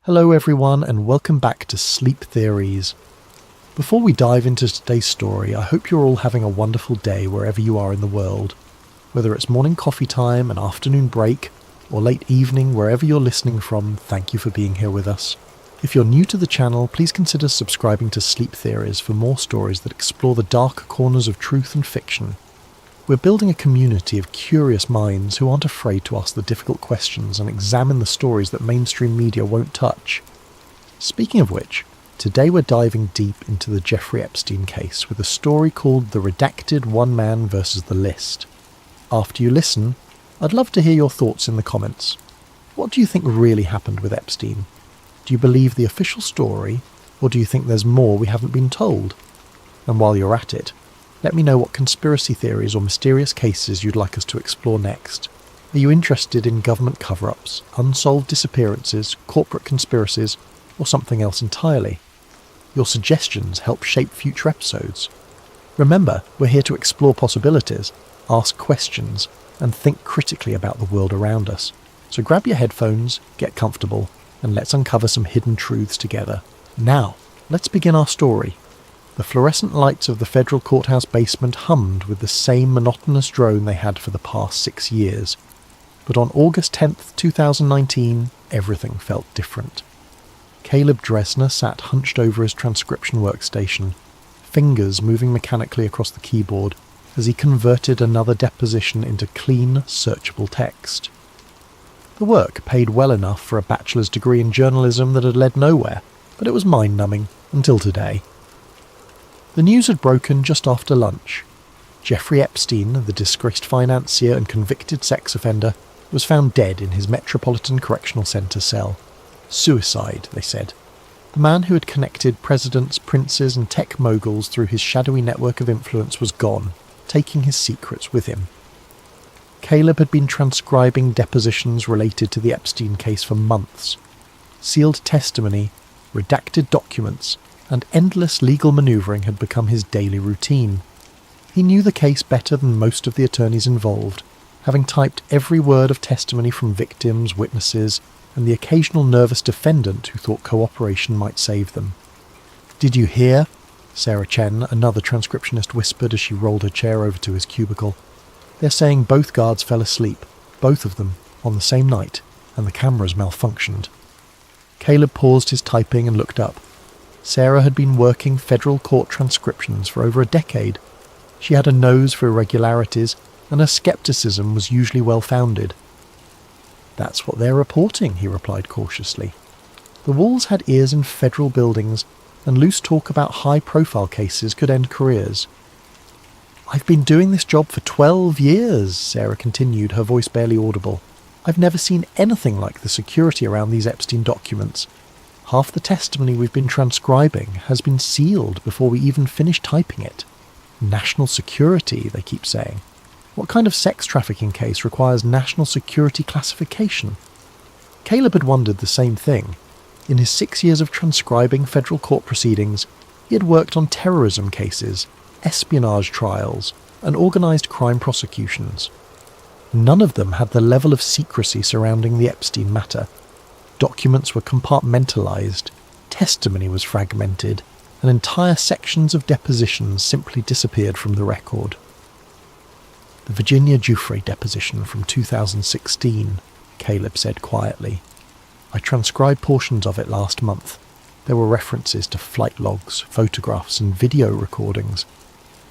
Hello everyone and welcome back to Sleep Theories. Before we dive into today's story, I hope you're all having a wonderful day wherever you are in the world. Whether it's morning coffee time, an afternoon break, or late evening, wherever you're listening from, thank you for being here with us. If you're new to the channel, please consider subscribing to Sleep Theories for more stories that explore the darker corners of truth and fiction. We're building a community of curious minds who aren't afraid to ask the difficult questions and examine the stories that mainstream media won't touch. Speaking of which, today we're diving deep into the Jeffrey Epstein case with a story called The Redacted One Man vs. the List. After you listen, I'd love to hear your thoughts in the comments. What do you think really happened with Epstein? Do you believe the official story, or do you think there's more we haven't been told? And while you're at it, let me know what conspiracy theories or mysterious cases you'd like us to explore next. Are you interested in government cover-ups, unsolved disappearances, corporate conspiracies, or something else entirely? Your suggestions help shape future episodes. Remember, we're here to explore possibilities, ask questions, and think critically about the world around us. So grab your headphones, get comfortable, and let's uncover some hidden truths together. Now, let's begin our story. The fluorescent lights of the federal courthouse basement hummed with the same monotonous drone they had for the past 6 years. But on August 10th, 2019, everything felt different. Caleb Dresner sat hunched over his transcription workstation, fingers moving mechanically across the keyboard as he converted another deposition into clean, searchable text. The work paid well enough for a bachelor's degree in journalism that had led nowhere, but it was mind-numbing until today. The news had broken just after lunch. Jeffrey Epstein, the disgraced financier and convicted sex offender, was found dead in his Metropolitan Correctional Center cell. Suicide, they said. The man who had connected presidents, princes and tech moguls through his shadowy network of influence was gone, taking his secrets with him. Caleb had been transcribing depositions related to the Epstein case for months. Sealed testimony, redacted documents, and endless legal manoeuvring had become his daily routine. He knew the case better than most of the attorneys involved, having typed every word of testimony from victims, witnesses, and the occasional nervous defendant who thought cooperation might save them. "Did you hear?" Sarah Chen, another transcriptionist, whispered as she rolled her chair over to his cubicle. "They're saying both guards fell asleep, both of them, on the same night, and the cameras malfunctioned." Caleb paused his typing and looked up. Sarah had been working federal court transcriptions for over a decade. She had a nose for irregularities, and her skepticism was usually well-founded. "That's what they're reporting," he replied cautiously. The walls had ears in federal buildings, and loose talk about high-profile cases could end careers. "I've been doing this job for 12 years, Sarah continued, her voice barely audible. "I've never seen anything like the security around these Epstein documents. Half the testimony we've been transcribing has been sealed before we even finish typing it. National security, they keep saying. What kind of sex trafficking case requires national security classification?" Caleb had wondered the same thing. In his 6 years of transcribing federal court proceedings, he had worked on terrorism cases, espionage trials, and organised crime prosecutions. None of them had the level of secrecy surrounding the Epstein matter. Documents were compartmentalised, testimony was fragmented, and entire sections of depositions simply disappeared from the record. "The Virginia Giuffre deposition from 2016, Caleb said quietly. "I transcribed portions of it last month. There were references to flight logs, photographs, and video recordings.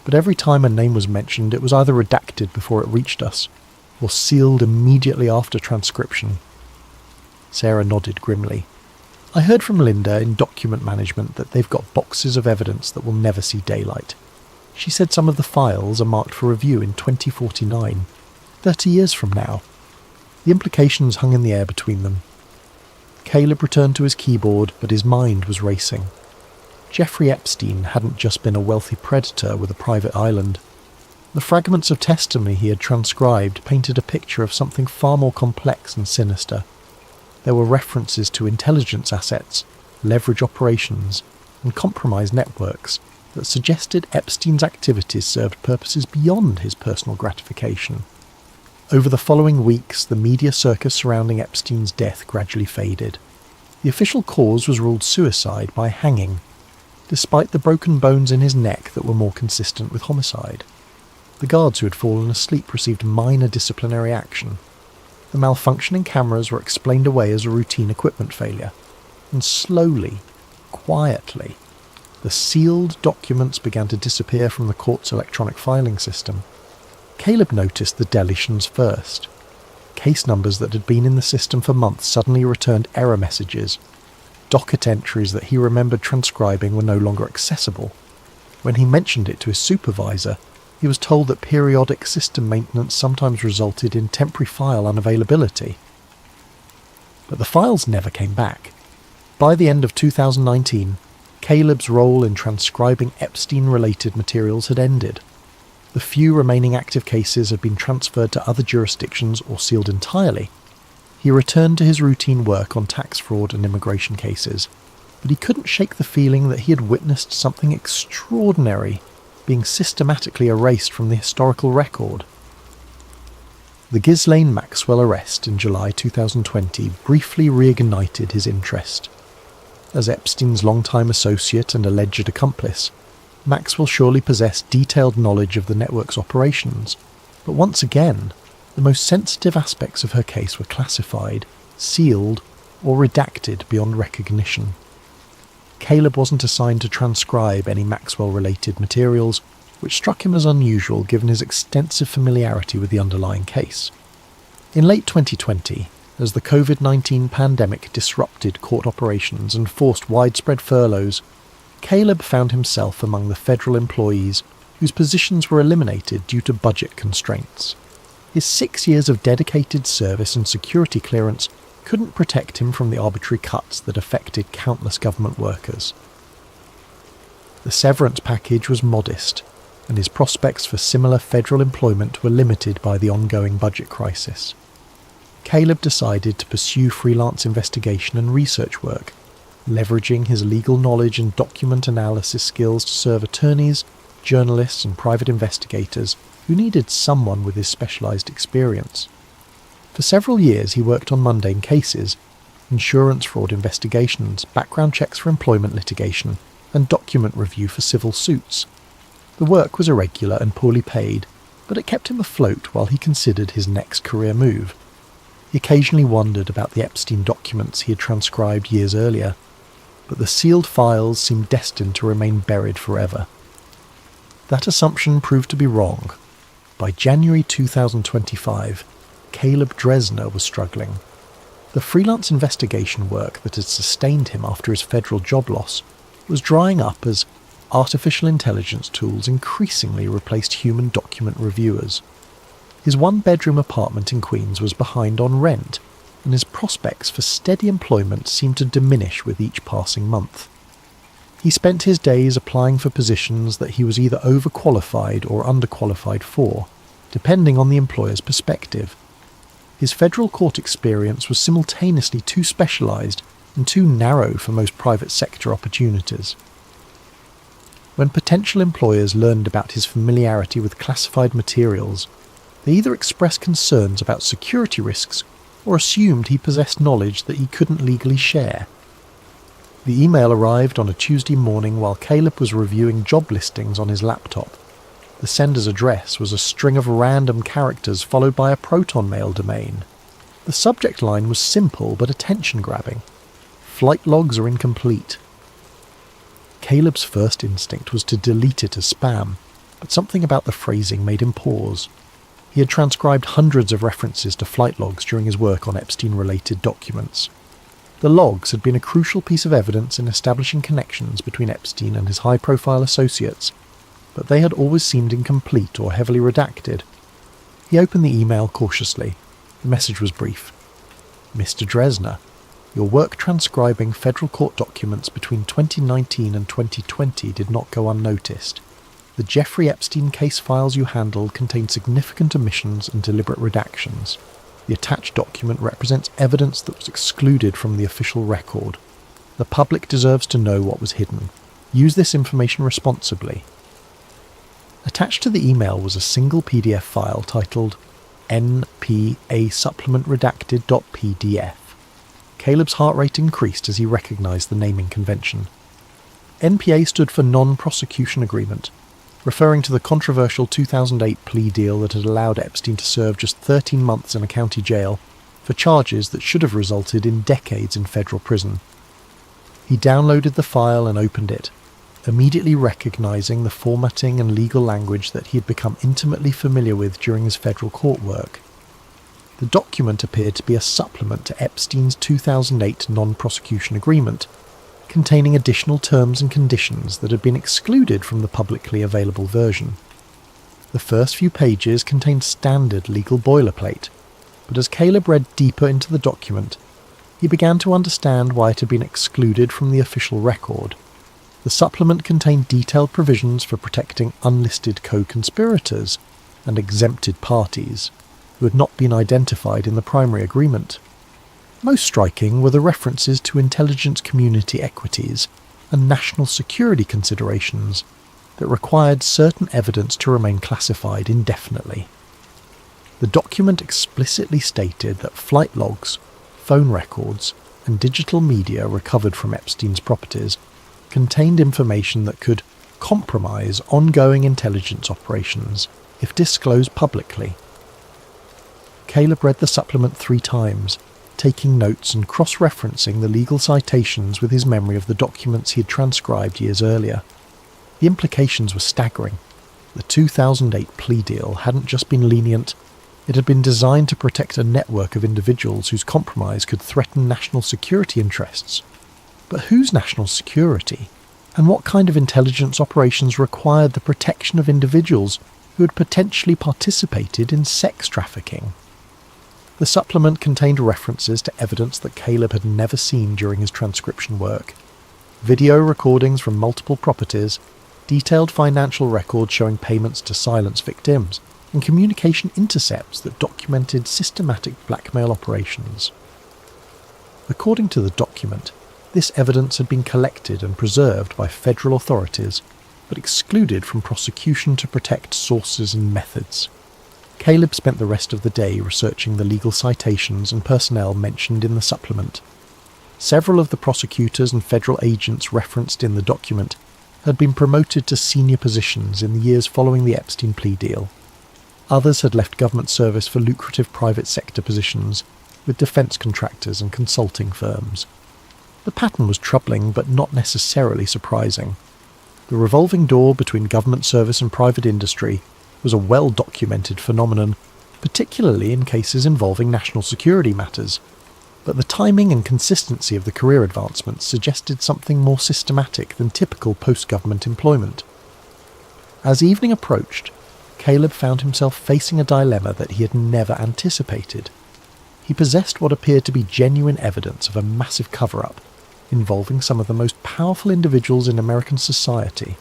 But every time a name was mentioned, it was either redacted before it reached us, or sealed immediately after transcription." Sarah nodded grimly. "I heard from Linda in document management that they've got boxes of evidence that will never see daylight. She said some of the files are marked for review in 2049, 30 years from now." The implications hung in the air between them. Caleb returned to his keyboard, but his mind was racing. Jeffrey Epstein hadn't just been a wealthy predator with a private island. The fragments of testimony he had transcribed painted a picture of something far more complex and sinister. There were references to intelligence assets, leverage operations, and compromised networks that suggested Epstein's activities served purposes beyond his personal gratification. Over the following weeks, the media circus surrounding Epstein's death gradually faded. The official cause was ruled suicide by hanging, despite the broken bones in his neck that were more consistent with homicide. The guards who had fallen asleep received minor disciplinary action. The malfunctioning cameras were explained away as a routine equipment failure. And slowly, quietly, the sealed documents began to disappear from the court's electronic filing system. Caleb noticed the deletions first. Case numbers that had been in the system for months suddenly returned error messages. Docket entries that he remembered transcribing were no longer accessible. When he mentioned it to his supervisor, he was told that periodic system maintenance sometimes resulted in temporary file unavailability. But the files never came back. By the end of 2019, Caleb's role in transcribing Epstein-related materials had ended. The few remaining active cases had been transferred to other jurisdictions or sealed entirely. He returned to his routine work on tax fraud and immigration cases, but he couldn't shake the feeling that he had witnessed something extraordinary being systematically erased from the historical record. The Ghislaine Maxwell arrest in July 2020 briefly reignited his interest. As Epstein's longtime associate and alleged accomplice, Maxwell surely possessed detailed knowledge of the network's operations, but once again, the most sensitive aspects of her case were classified, sealed, or redacted beyond recognition. Caleb wasn't assigned to transcribe any Maxwell-related materials, which struck him as unusual given his extensive familiarity with the underlying case. In late 2020, as the COVID-19 pandemic disrupted court operations and forced widespread furloughs, Caleb found himself among the federal employees whose positions were eliminated due to budget constraints. His 6 years of dedicated service and security clearance couldn't protect him from the arbitrary cuts that affected countless government workers. The severance package was modest, and his prospects for similar federal employment were limited by the ongoing budget crisis. Caleb decided to pursue freelance investigation and research work, leveraging his legal knowledge and document analysis skills to serve attorneys, journalists, and private investigators who needed someone with his specialized experience. For several years he worked on mundane cases, insurance fraud investigations, background checks for employment litigation, and document review for civil suits. The work was irregular and poorly paid, but it kept him afloat while he considered his next career move. He occasionally wondered about the Epstein documents he had transcribed years earlier, but the sealed files seemed destined to remain buried forever. That assumption proved to be wrong. By January 2025, Caleb Dresner was struggling. The freelance investigation work that had sustained him after his federal job loss was drying up as artificial intelligence tools increasingly replaced human document reviewers. His one-bedroom apartment in Queens was behind on rent, and his prospects for steady employment seemed to diminish with each passing month. He spent his days applying for positions that he was either overqualified or underqualified for, depending on the employer's perspective. His federal court experience was simultaneously too specialized and too narrow for most private sector opportunities. When potential employers learned about his familiarity with classified materials, they either expressed concerns about security risks or assumed he possessed knowledge that he couldn't legally share. The email arrived on a Tuesday morning while Caleb was reviewing job listings on his laptop. The sender's address was a string of random characters followed by a Proton Mail domain. The subject line was simple but attention-grabbing. Flight logs are incomplete. Caleb's first instinct was to delete it as spam, but something about the phrasing made him pause. He had transcribed hundreds of references to flight logs during his work on Epstein-related documents. The logs had been a crucial piece of evidence in establishing connections between Epstein and his high-profile associates, but they had always seemed incomplete or heavily redacted. He opened the email cautiously. The message was brief. Mr. Dresner, your work transcribing federal court documents between 2019 and 2020 did not go unnoticed. The Jeffrey Epstein case files you handled contain significant omissions and deliberate redactions. The attached document represents evidence that was excluded from the official record. The public deserves to know what was hidden. Use this information responsibly. Attached to the email was a single PDF file titled NPA Supplement Redacted.pdf. Caleb's heart rate increased as he recognised the naming convention. NPA stood for Non-Prosecution Agreement, referring to the controversial 2008 plea deal that had allowed Epstein to serve just 13 months in a county jail for charges that should have resulted in decades in federal prison. He downloaded the file and opened it, immediately recognising the formatting and legal language that he had become intimately familiar with during his federal court work. The document appeared to be a supplement to Epstein's 2008 non-prosecution agreement, containing additional terms and conditions that had been excluded from the publicly available version. The first few pages contained standard legal boilerplate, but as Caleb read deeper into the document, he began to understand why it had been excluded from the official record. The supplement contained detailed provisions for protecting unlisted co-conspirators and exempted parties who had not been identified in the primary agreement. Most striking were the references to intelligence community equities and national security considerations that required certain evidence to remain classified indefinitely. The document explicitly stated that flight logs, phone records, and digital media recovered from Epstein's properties contained information that could compromise ongoing intelligence operations if disclosed publicly. Caleb read the supplement 3 times, taking notes and cross-referencing the legal citations with his memory of the documents he had transcribed years earlier. The implications were staggering. The 2008 plea deal hadn't just been lenient, it had been designed to protect a network of individuals whose compromise could threaten national security interests. But whose national security? And what kind of intelligence operations required the protection of individuals who had potentially participated in sex trafficking? The supplement contained references to evidence that Caleb had never seen during his transcription work. Video recordings from multiple properties, detailed financial records showing payments to silence victims, and communication intercepts that documented systematic blackmail operations. According to the document, this evidence had been collected and preserved by federal authorities, but excluded from prosecution to protect sources and methods. Caleb spent the rest of the day researching the legal citations and personnel mentioned in the supplement. Several of the prosecutors and federal agents referenced in the document had been promoted to senior positions in the years following the Epstein plea deal. Others had left government service for lucrative private sector positions with defence contractors and consulting firms. The pattern was troubling but not necessarily surprising. The revolving door between government service and private industry was a well-documented phenomenon, particularly in cases involving national security matters, but the timing and consistency of the career advancements suggested something more systematic than typical post-government employment. As evening approached, Caleb found himself facing a dilemma that he had never anticipated. He possessed what appeared to be genuine evidence of a massive cover-up involving some of the most powerful individuals in American society,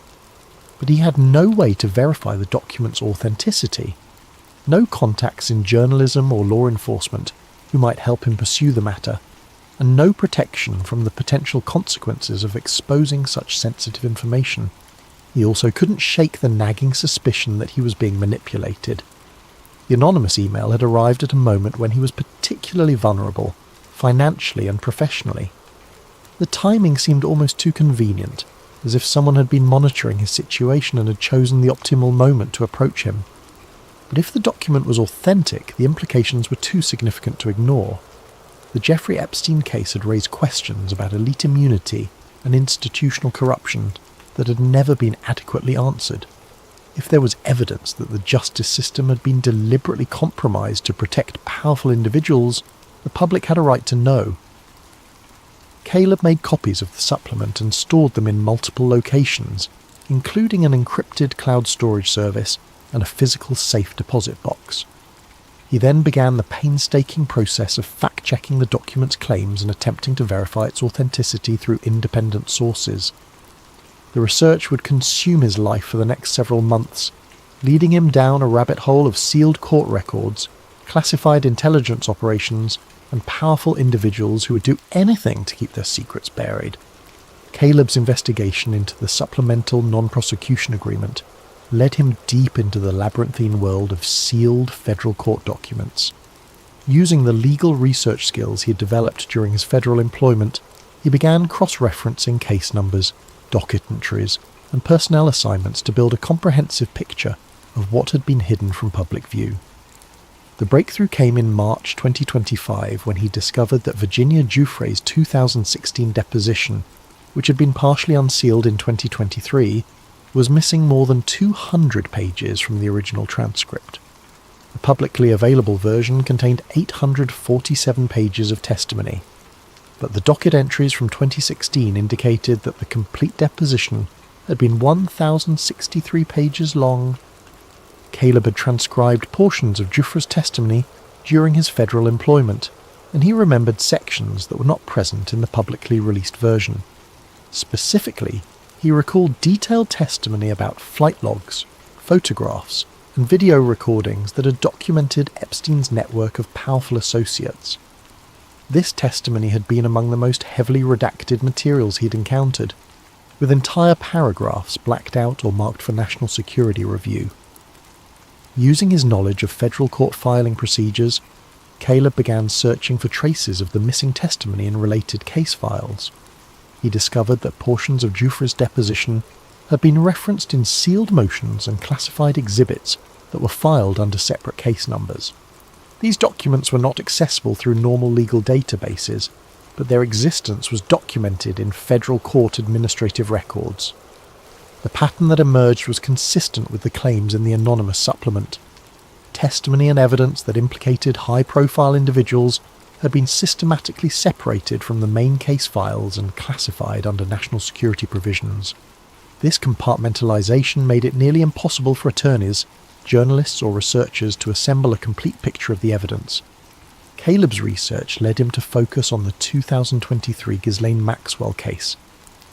but he had no way to verify the document's authenticity, no contacts in journalism or law enforcement who might help him pursue the matter, and no protection from the potential consequences of exposing such sensitive information. He also couldn't shake the nagging suspicion that he was being manipulated. The anonymous email had arrived at a moment when he was particularly vulnerable, financially and professionally. The timing seemed almost too convenient, as if someone had been monitoring his situation and had chosen the optimal moment to approach him. But if the document was authentic, the implications were too significant to ignore. The Jeffrey Epstein case had raised questions about elite immunity and institutional corruption that had never been adequately answered. If there was evidence that the justice system had been deliberately compromised to protect powerful individuals, the public had a right to know. Caleb made copies of the supplement and stored them in multiple locations, including an encrypted cloud storage service and a physical safe deposit box. He then began the painstaking process of fact-checking the document's claims and attempting to verify its authenticity through independent sources. The research would consume his life for the next several months, leading him down a rabbit hole of sealed court records, classified intelligence operations, and powerful individuals who would do anything to keep their secrets buried. Caleb's investigation into the supplemental non-prosecution agreement led him deep into the labyrinthine world of sealed federal court documents. Using the legal research skills he had developed during his federal employment, he began cross-referencing case numbers, docket entries, and personnel assignments to build a comprehensive picture of what had been hidden from public view. The breakthrough came in March 2025 when he discovered that Virginia Giuffre's 2016 deposition, which had been partially unsealed in 2023, was missing more than 200 pages from the original transcript. The publicly available version contained 847 pages of testimony, but the docket entries from 2016 indicated that the complete deposition had been 1,063 pages long. Caleb had transcribed portions of Giuffre's testimony during his federal employment, and he remembered sections that were not present in the publicly released version. Specifically, he recalled detailed testimony about flight logs, photographs, and video recordings that had documented Epstein's network of powerful associates. This testimony had been among the most heavily redacted materials he'd encountered, with entire paragraphs blacked out or marked for national security review. Using his knowledge of federal court filing procedures, Caleb began searching for traces of the missing testimony in related case files. He discovered that portions of Giuffre's deposition had been referenced in sealed motions and classified exhibits that were filed under separate case numbers. These documents were not accessible through normal legal databases, but their existence was documented in federal court administrative records. The pattern that emerged was consistent with the claims in the anonymous supplement. Testimony and evidence that implicated high-profile individuals had been systematically separated from the main case files and classified under national security provisions. This compartmentalization made it nearly impossible for attorneys, journalists or researchers to assemble a complete picture of the evidence. Caleb's research led him to focus on the 2023 Ghislaine Maxwell case,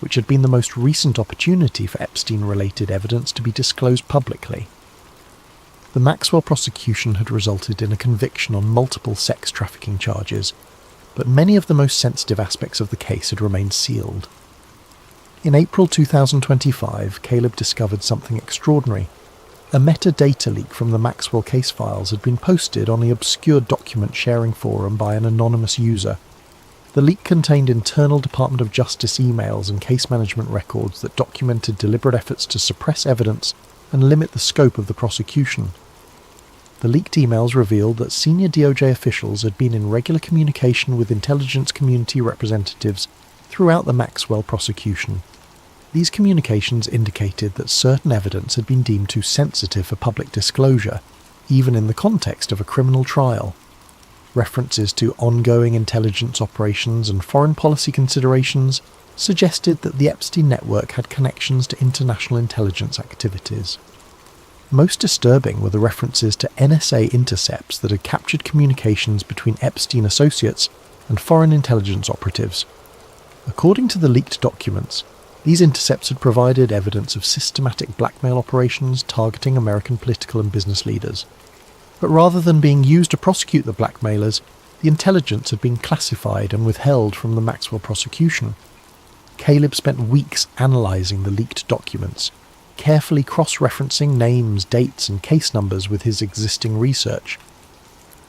which had been the most recent opportunity for Epstein-related evidence to be disclosed publicly. The Maxwell prosecution had resulted in a conviction on multiple sex trafficking charges, but many of the most sensitive aspects of the case had remained sealed. In April 2025, Caleb discovered something extraordinary. A metadata leak from the Maxwell case files had been posted on the obscure document sharing forum by an anonymous user. The leak contained internal Department of Justice emails and case management records that documented deliberate efforts to suppress evidence and limit the scope of the prosecution. The leaked emails revealed that senior DOJ officials had been in regular communication with intelligence community representatives throughout the Maxwell prosecution. These communications indicated that certain evidence had been deemed too sensitive for public disclosure, even in the context of a criminal trial. References to ongoing intelligence operations and foreign policy considerations suggested that the Epstein network had connections to international intelligence activities. Most disturbing were the references to NSA intercepts that had captured communications between Epstein associates and foreign intelligence operatives. According to the leaked documents, these intercepts had provided evidence of systematic blackmail operations targeting American political and business leaders. But rather than being used to prosecute the blackmailers, the intelligence had been classified and withheld from the Maxwell prosecution. Caleb spent weeks analysing the leaked documents, carefully cross-referencing names, dates and case numbers with his existing research.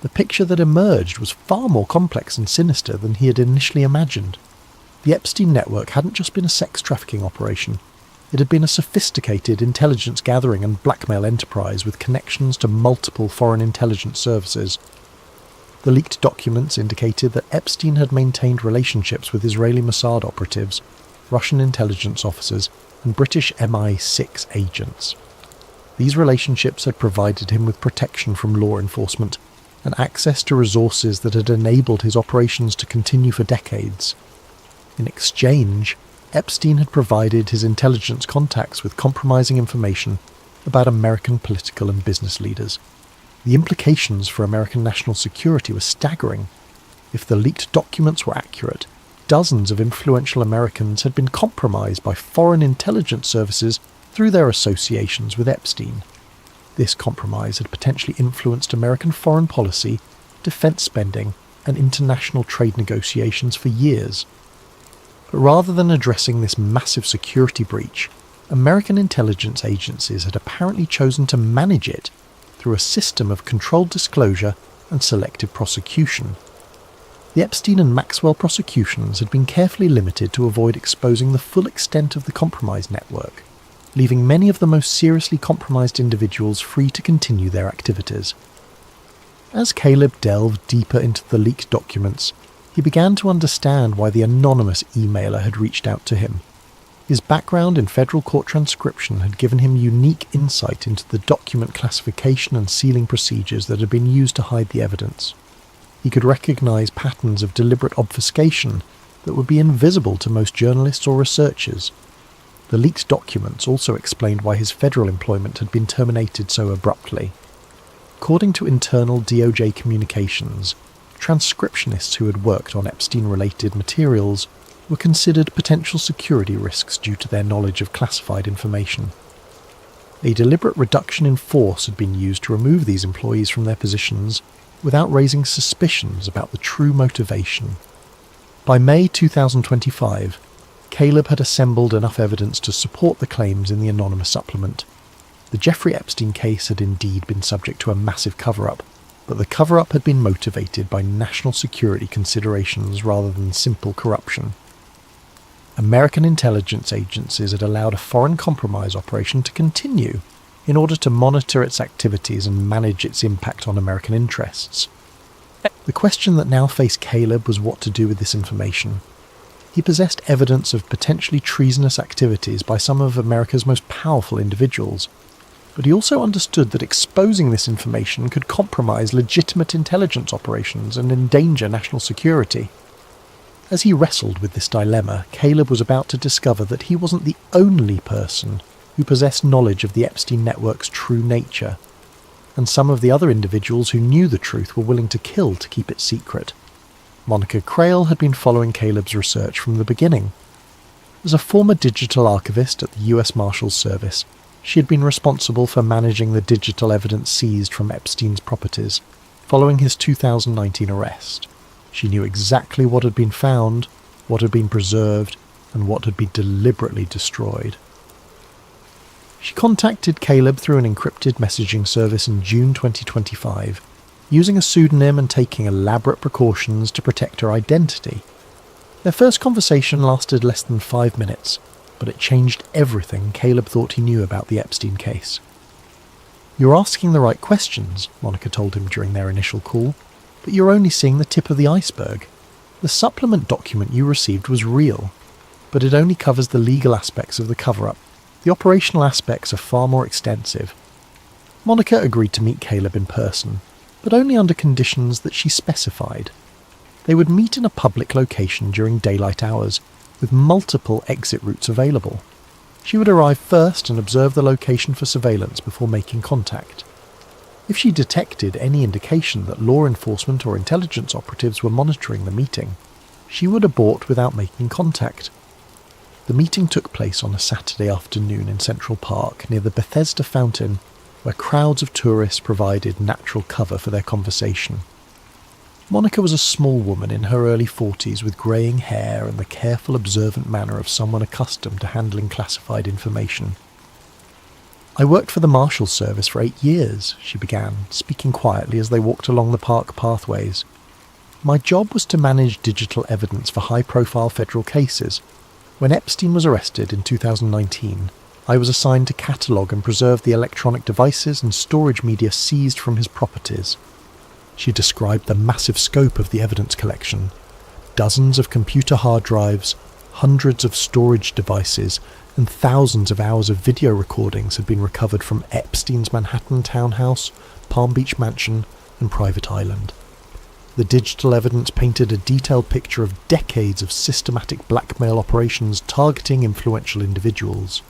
The picture that emerged was far more complex and sinister than he had initially imagined. The Epstein network hadn't just been a sex trafficking operation. It had been a sophisticated intelligence gathering and blackmail enterprise with connections to multiple foreign intelligence services. The leaked documents indicated that Epstein had maintained relationships with Israeli Mossad operatives, Russian intelligence officers, and British MI6 agents. These relationships had provided him with protection from law enforcement and access to resources that had enabled his operations to continue for decades. In exchange, Epstein had provided his intelligence contacts with compromising information about American political and business leaders. The implications for American national security were staggering. If the leaked documents were accurate, dozens of influential Americans had been compromised by foreign intelligence services through their associations with Epstein. This compromise had potentially influenced American foreign policy, defense spending, and international trade negotiations for years. But rather than addressing this massive security breach, American intelligence agencies had apparently chosen to manage it through a system of controlled disclosure and selective prosecution. The Epstein and Maxwell prosecutions had been carefully limited to avoid exposing the full extent of the compromise network, leaving many of the most seriously compromised individuals free to continue their activities. As Caleb delved deeper into the leaked documents, he began to understand why the anonymous emailer had reached out to him. His background in federal court transcription had given him unique insight into the document classification and sealing procedures that had been used to hide the evidence. He could recognize patterns of deliberate obfuscation that would be invisible to most journalists or researchers. The leaked documents also explained why his federal employment had been terminated so abruptly. According to internal DOJ communications, transcriptionists who had worked on Epstein-related materials were considered potential security risks due to their knowledge of classified information. A deliberate reduction in force had been used to remove these employees from their positions without raising suspicions about the true motivation. By May 2025, Caleb had assembled enough evidence to support the claims in the anonymous supplement. The Jeffrey Epstein case had indeed been subject to a massive cover-up, but the cover-up had been motivated by national security considerations rather than simple corruption. American intelligence agencies had allowed a foreign compromise operation to continue in order to monitor its activities and manage its impact on American interests. The question that now faced Caleb was what to do with this information. He possessed evidence of potentially treasonous activities by some of America's most powerful individuals, but he also understood that exposing this information could compromise legitimate intelligence operations and endanger national security. As he wrestled with this dilemma, Caleb was about to discover that he wasn't the only person who possessed knowledge of the Epstein network's true nature, and some of the other individuals who knew the truth were willing to kill to keep it secret. Monica Crail had been following Caleb's research from the beginning. As a former digital archivist at the US Marshals Service, she had been responsible for managing the digital evidence seized from Epstein's properties following his 2019 arrest. She knew exactly what had been found, what had been preserved, and what had been deliberately destroyed. She contacted Caleb through an encrypted messaging service in June 2025, using a pseudonym and taking elaborate precautions to protect her identity. Their first conversation lasted less than 5 minutes, but it changed everything Caleb thought he knew about the Epstein case. "You're asking the right questions," Monica told him during their initial call, "but you're only seeing the tip of the iceberg. The supplement document you received was real, but it only covers the legal aspects of the cover-up. The operational aspects are far more extensive." Monica agreed to meet Caleb in person, but only under conditions that she specified. They would meet in a public location during daylight hours, with multiple exit routes available. She would arrive first and observe the location for surveillance before making contact. If she detected any indication that law enforcement or intelligence operatives were monitoring the meeting, she would abort without making contact. The meeting took place on a Saturday afternoon in Central Park near the Bethesda Fountain, where crowds of tourists provided natural cover for their conversation. Monica was a small woman in her early 40s with greying hair and the careful, observant manner of someone accustomed to handling classified information. "I worked for the Marshals Service for 8 years, she began, speaking quietly as they walked along the park pathways. "My job was to manage digital evidence for high-profile federal cases. When Epstein was arrested in 2019, I was assigned to catalogue and preserve the electronic devices and storage media seized from his properties." She described the massive scope of the evidence collection. Dozens of computer hard drives, hundreds of storage devices, and thousands of hours of video recordings had been recovered from Epstein's Manhattan townhouse, Palm Beach mansion, and private island. The digital evidence painted a detailed picture of decades of systematic blackmail operations targeting influential individuals.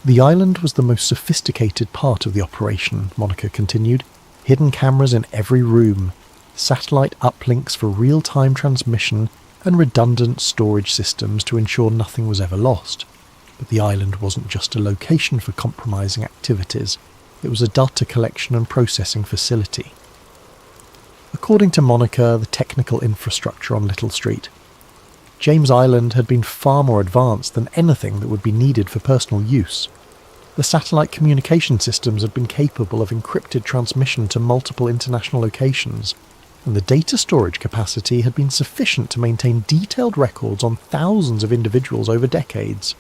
"The island was the most sophisticated part of the operation," Monica continued. "Hidden cameras in every room, satellite uplinks for real-time transmission, and redundant storage systems to ensure nothing was ever lost. But the island wasn't just a location for compromising activities, it was a data collection and processing facility." According to Monica, the technical infrastructure on Little Street, James Island had been far more advanced than anything that would be needed for personal use. The satellite communication systems had been capable of encrypted transmission to multiple international locations, and the data storage capacity had been sufficient to maintain detailed records on thousands of individuals over decades.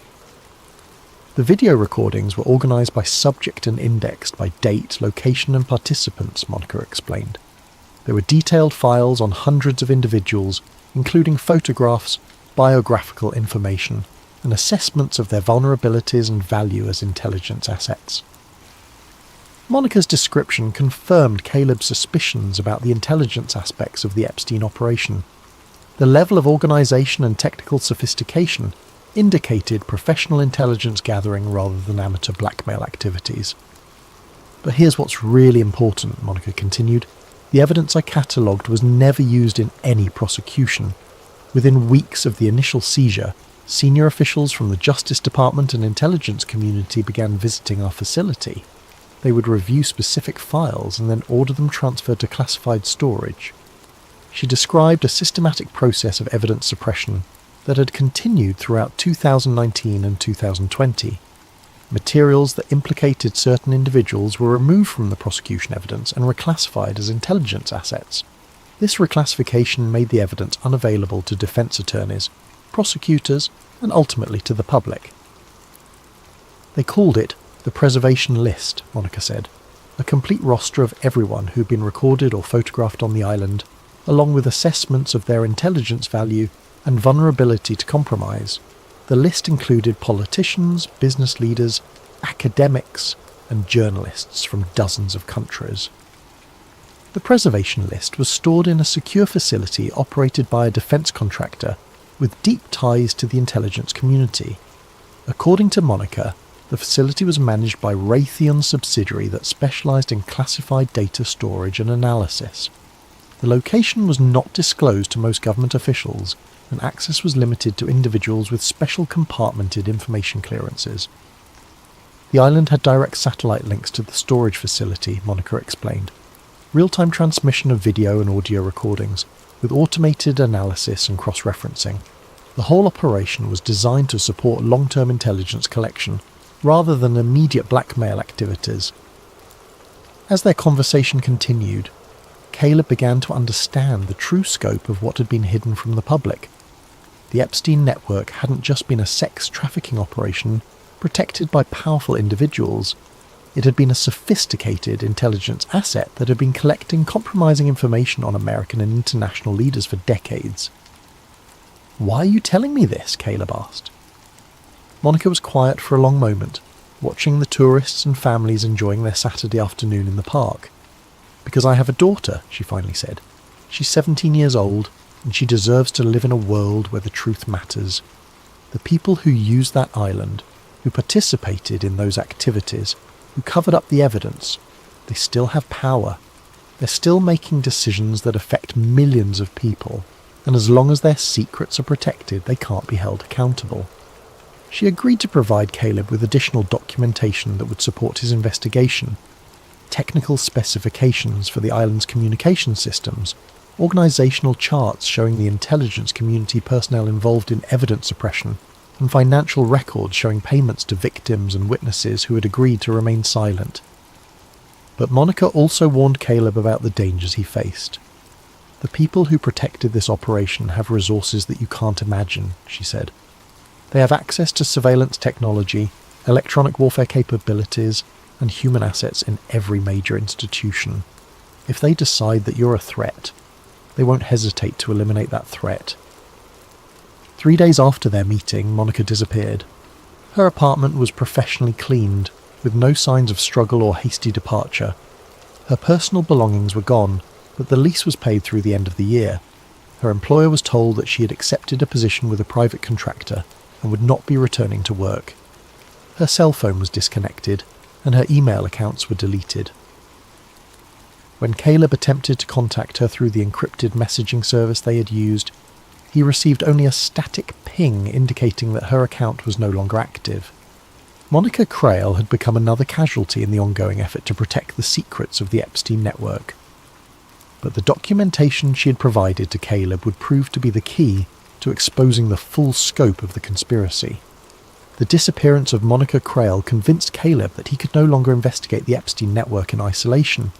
The video recordings were organised by subject and indexed by date, location and participants, Monica explained. There were detailed files on hundreds of individuals, including photographs, biographical information, and assessments of their vulnerabilities and value as intelligence assets. Monica's description confirmed Caleb's suspicions about the intelligence aspects of the Epstein operation. The level of organisation and technical sophistication indicated professional intelligence gathering rather than amateur blackmail activities. But here's what's really important, Monica continued. The evidence I catalogued was never used in any prosecution. Within weeks of the initial seizure, senior officials from the Justice Department and intelligence community began visiting our facility. They would review specific files and then order them transferred to classified storage. She described a systematic process of evidence suppression that had continued throughout 2019 and 2020. Materials that implicated certain individuals were removed from the prosecution evidence and reclassified as intelligence assets. This reclassification made the evidence unavailable to defense attorneys, prosecutors, and ultimately to the public. They called it the preservation list, Monica said, a complete roster of everyone who'd been recorded or photographed on the island, along with assessments of their intelligence value and vulnerability to compromise. The list included politicians, business leaders, academics, and journalists from dozens of countries. The preservation list was stored in a secure facility operated by a defense contractor with deep ties to the intelligence community. According to Monica, the facility was managed by Raytheon's subsidiary that specialised in classified data storage and analysis. The location was not disclosed to most government officials, and access was limited to individuals with special compartmented information clearances. The island had direct satellite links to the storage facility, Monica explained. Real-time transmission of video and audio recordings, with automated analysis and cross-referencing. The whole operation was designed to support long-term intelligence collection, rather than immediate blackmail activities. As their conversation continued, Caleb began to understand the true scope of what had been hidden from the public. The Epstein network hadn't just been a sex trafficking operation protected by powerful individuals. It had been a sophisticated intelligence asset that had been collecting compromising information on American and international leaders for decades. "Why are you telling me this?" Caleb asked. Monica was quiet for a long moment, watching the tourists and families enjoying their Saturday afternoon in the park. "Because I have a daughter," she finally said. "She's 17 years old, and she deserves to live in a world where the truth matters. The people who used that island, who participated in those activities, who covered up the evidence, they still have power. They're still making decisions that affect millions of people, and as long as their secrets are protected, they can't be held accountable." She agreed to provide Caleb with additional documentation that would support his investigation. Technical specifications for the island's communication systems, organisational charts showing the intelligence community personnel involved in evidence suppression, and financial records showing payments to victims and witnesses who had agreed to remain silent. But Monica also warned Caleb about the dangers he faced. "The people who protected this operation have resources that you can't imagine," she said. "They have access to surveillance technology, electronic warfare capabilities, and human assets in every major institution. If they decide that you're a threat, they won't hesitate to eliminate that threat." 3 days after their meeting, Monica disappeared. Her apartment was professionally cleaned, with no signs of struggle or hasty departure. Her personal belongings were gone, but the lease was paid through the end of the year. Her employer was told that she had accepted a position with a private contractor and would not be returning to work. Her cell phone was disconnected, and her email accounts were deleted. When Caleb attempted to contact her through the encrypted messaging service they had used, he received only a static ping indicating that her account was no longer active. Monica Crail had become another casualty in the ongoing effort to protect the secrets of the Epstein network. But the documentation she had provided to Caleb would prove to be the key to exposing the full scope of the conspiracy. The disappearance of Monica Crail convinced Caleb that he could no longer investigate the Epstein network in isolation.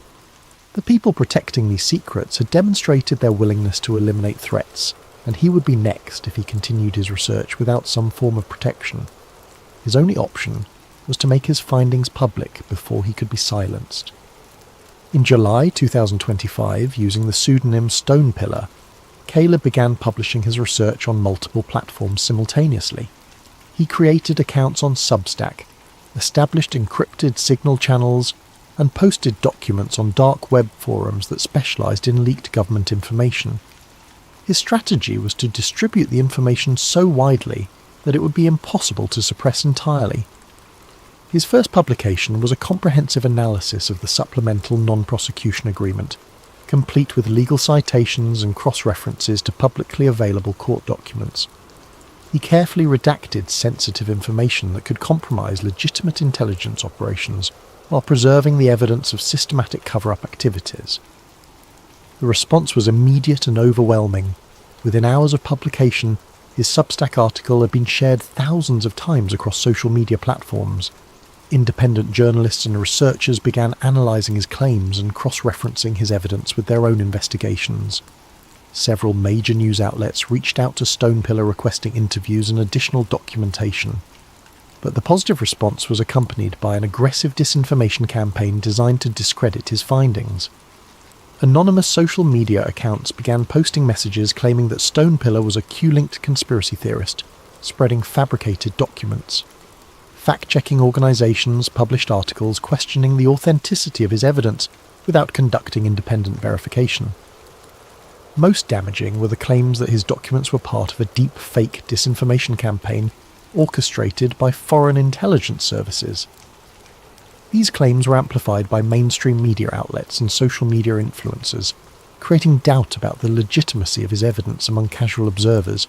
The people protecting these secrets had demonstrated their willingness to eliminate threats, and he would be next if he continued his research without some form of protection. His only option was to make his findings public before he could be silenced. In July 2025, using the pseudonym Stonepillar, Caleb began publishing his research on multiple platforms simultaneously. He created accounts on Substack, established encrypted signal channels, and posted documents on dark web forums that specialized in leaked government information. His strategy was to distribute the information so widely that it would be impossible to suppress entirely. His first publication was a comprehensive analysis of the Supplemental Non-Prosecution Agreement, complete with legal citations and cross-references to publicly available court documents. He carefully redacted sensitive information that could compromise legitimate intelligence operations while preserving the evidence of systematic cover-up activities. The response was immediate and overwhelming. Within hours of publication, his Substack article had been shared thousands of times across social media platforms. Independent journalists and researchers began analysing his claims and cross-referencing his evidence with their own investigations. Several major news outlets reached out to Stonepillar requesting interviews and additional documentation. But the positive response was accompanied by an aggressive disinformation campaign designed to discredit his findings. Anonymous social media accounts began posting messages claiming that Stonepillar was a Q-linked conspiracy theorist, spreading fabricated documents. Fact-checking organisations published articles questioning the authenticity of his evidence without conducting independent verification. Most damaging were the claims that his documents were part of a deep fake disinformation campaign orchestrated by foreign intelligence services. These claims were amplified by mainstream media outlets and social media influencers, creating doubt about the legitimacy of his evidence among casual observers.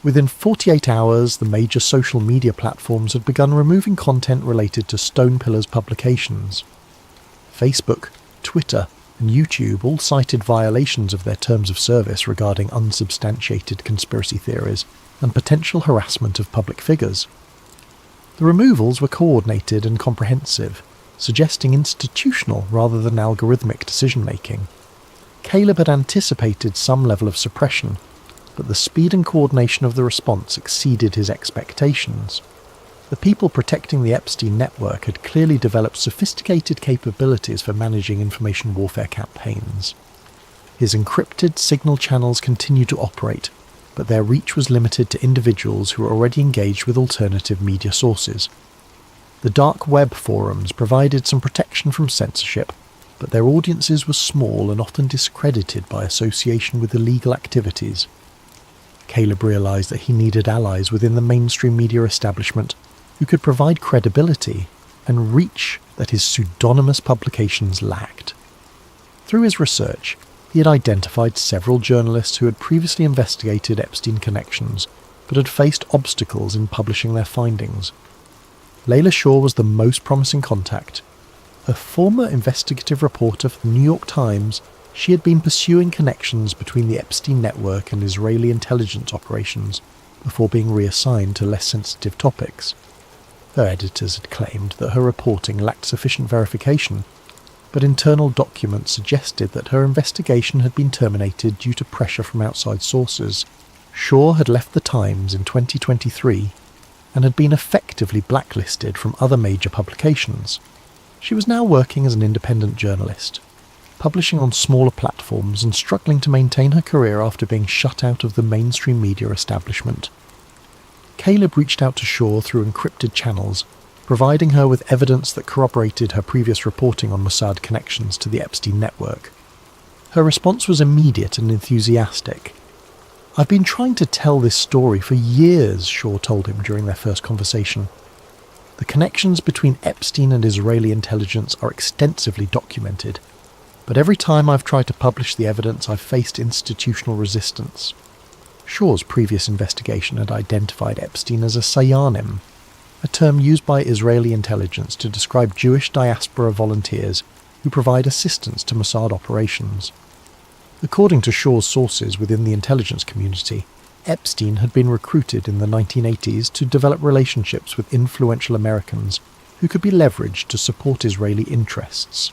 Within 48 hours, the major social media platforms had begun removing content related to Stonepillar's publications. Facebook, Twitter, and YouTube all cited violations of their terms of service regarding unsubstantiated conspiracy theories and potential harassment of public figures. The removals were coordinated and comprehensive, suggesting institutional rather than algorithmic decision-making. Caleb had anticipated some level of suppression, but the speed and coordination of the response exceeded his expectations. The people protecting the Epstein network had clearly developed sophisticated capabilities for managing information warfare campaigns. His encrypted signal channels continued to operate, but their reach was limited to individuals who were already engaged with alternative media sources. The dark web forums provided some protection from censorship, but their audiences were small and often discredited by association with illegal activities. Caleb realised that he needed allies within the mainstream media establishment who could provide credibility and reach that his pseudonymous publications lacked. Through his research, he had identified several journalists who had previously investigated Epstein connections, but had faced obstacles in publishing their findings. Layla Shaw was the most promising contact. A former investigative reporter for the New York Times, she had been pursuing connections between the Epstein network and Israeli intelligence operations before being reassigned to less sensitive topics. Her editors had claimed that her reporting lacked sufficient verification, but internal documents suggested that her investigation had been terminated due to pressure from outside sources. Shaw had left the Times in 2023 and had been effectively blacklisted from other major publications. She was now working as an independent journalist, publishing on smaller platforms and struggling to maintain her career after being shut out of the mainstream media establishment. Caleb reached out to Shaw through encrypted channels, providing her with evidence that corroborated her previous reporting on Mossad connections to the Epstein network. Her response was immediate and enthusiastic. "I've been trying to tell this story for years," Shaw told him during their first conversation. "The connections between Epstein and Israeli intelligence are extensively documented, but every time I've tried to publish the evidence I've faced institutional resistance." Shaw's previous investigation had identified Epstein as a sayanim, a term used by Israeli intelligence to describe Jewish diaspora volunteers who provide assistance to Mossad operations. According to Shaw's sources within the intelligence community, Epstein had been recruited in the 1980s to develop relationships with influential Americans who could be leveraged to support Israeli interests.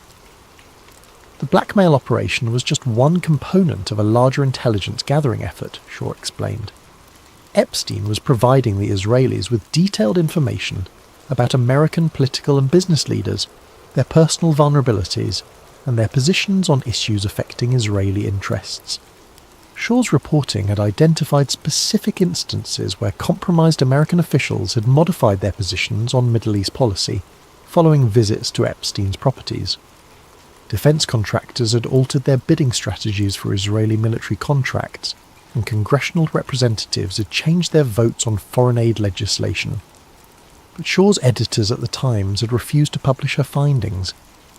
The blackmail operation was just one component of a larger intelligence gathering effort, Shaw explained. Epstein was providing the Israelis with detailed information about American political and business leaders, their personal vulnerabilities, and their positions on issues affecting Israeli interests. Shaw's reporting had identified specific instances where compromised American officials had modified their positions on Middle East policy following visits to Epstein's properties. Defense contractors had altered their bidding strategies for Israeli military contracts, and congressional representatives had changed their votes on foreign aid legislation. But Shaw's editors at the Times had refused to publish her findings,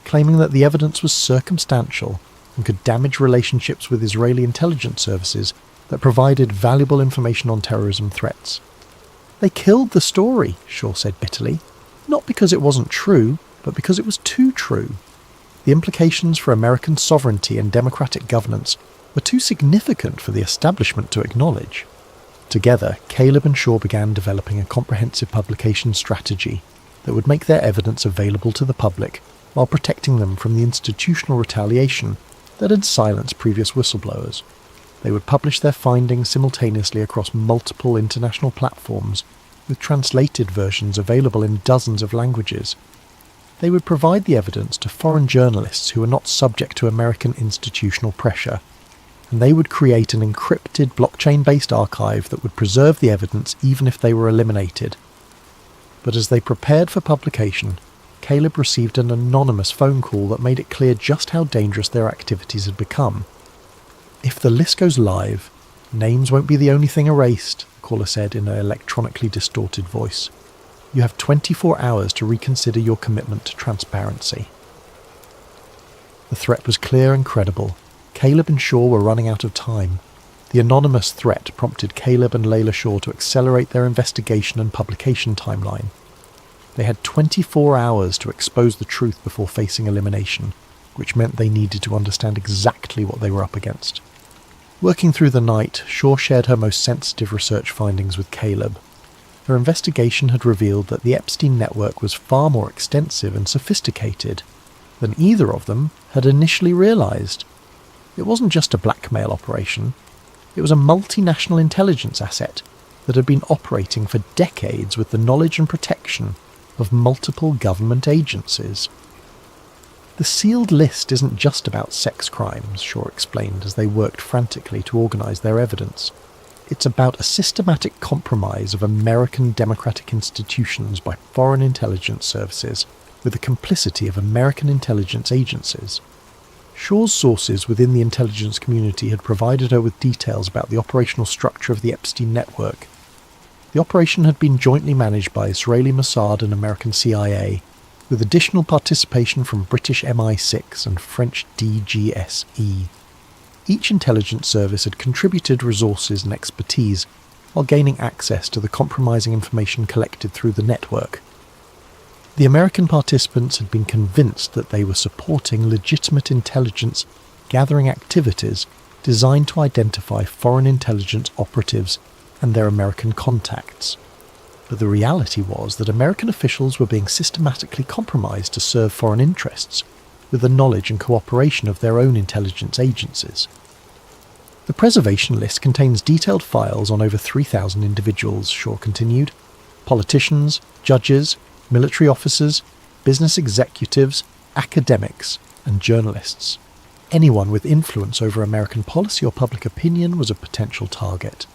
claiming that the evidence was circumstantial and could damage relationships with Israeli intelligence services that provided valuable information on terrorism threats. They killed the story, Shaw said bitterly, not because it wasn't true, but because it was too true. The implications for American sovereignty and democratic governance were too significant for the establishment to acknowledge. Together, Caleb and Shaw began developing a comprehensive publication strategy that would make their evidence available to the public while protecting them from the institutional retaliation that had silenced previous whistleblowers. They would publish their findings simultaneously across multiple international platforms, with translated versions available in dozens of languages. They would provide the evidence to foreign journalists who were not subject to American institutional pressure, and they would create an encrypted blockchain-based archive that would preserve the evidence even if they were eliminated. But as they prepared for publication, Caleb received an anonymous phone call that made it clear just how dangerous their activities had become. "If the list goes live, names won't be the only thing erased," the caller said in an electronically distorted voice. "You have 24 hours to reconsider your commitment to transparency." The threat was clear and credible. Caleb and Shaw were running out of time. The anonymous threat prompted Caleb and Layla Shaw to accelerate their investigation and publication timeline. They had 24 hours to expose the truth before facing elimination, which meant they needed to understand exactly what they were up against. Working through the night, Shaw shared her most sensitive research findings with Caleb. Her investigation had revealed that the Epstein network was far more extensive and sophisticated than either of them had initially realized. It wasn't just a blackmail operation. It was a multinational intelligence asset that had been operating for decades with the knowledge and protection of multiple government agencies. "The sealed list isn't just about sex crimes," Shaw explained as they worked frantically to organize their evidence. "It's about a systematic compromise of American democratic institutions by foreign intelligence services with the complicity of American intelligence agencies." Shaw's sources within the intelligence community had provided her with details about the operational structure of the Epstein network. The operation had been jointly managed by Israeli Mossad and American CIA, with additional participation from British MI6 and French DGSE. Each intelligence service had contributed resources and expertise while gaining access to the compromising information collected through the network. The American participants had been convinced that they were supporting legitimate intelligence gathering activities designed to identify foreign intelligence operatives and their American contacts. But the reality was that American officials were being systematically compromised to serve foreign interests, with the knowledge and cooperation of their own intelligence agencies. The preservation list contains detailed files on over 3,000 individuals, Shaw continued. Politicians, judges, military officers, business executives, academics, and journalists. Anyone with influence over American policy or public opinion was a potential target.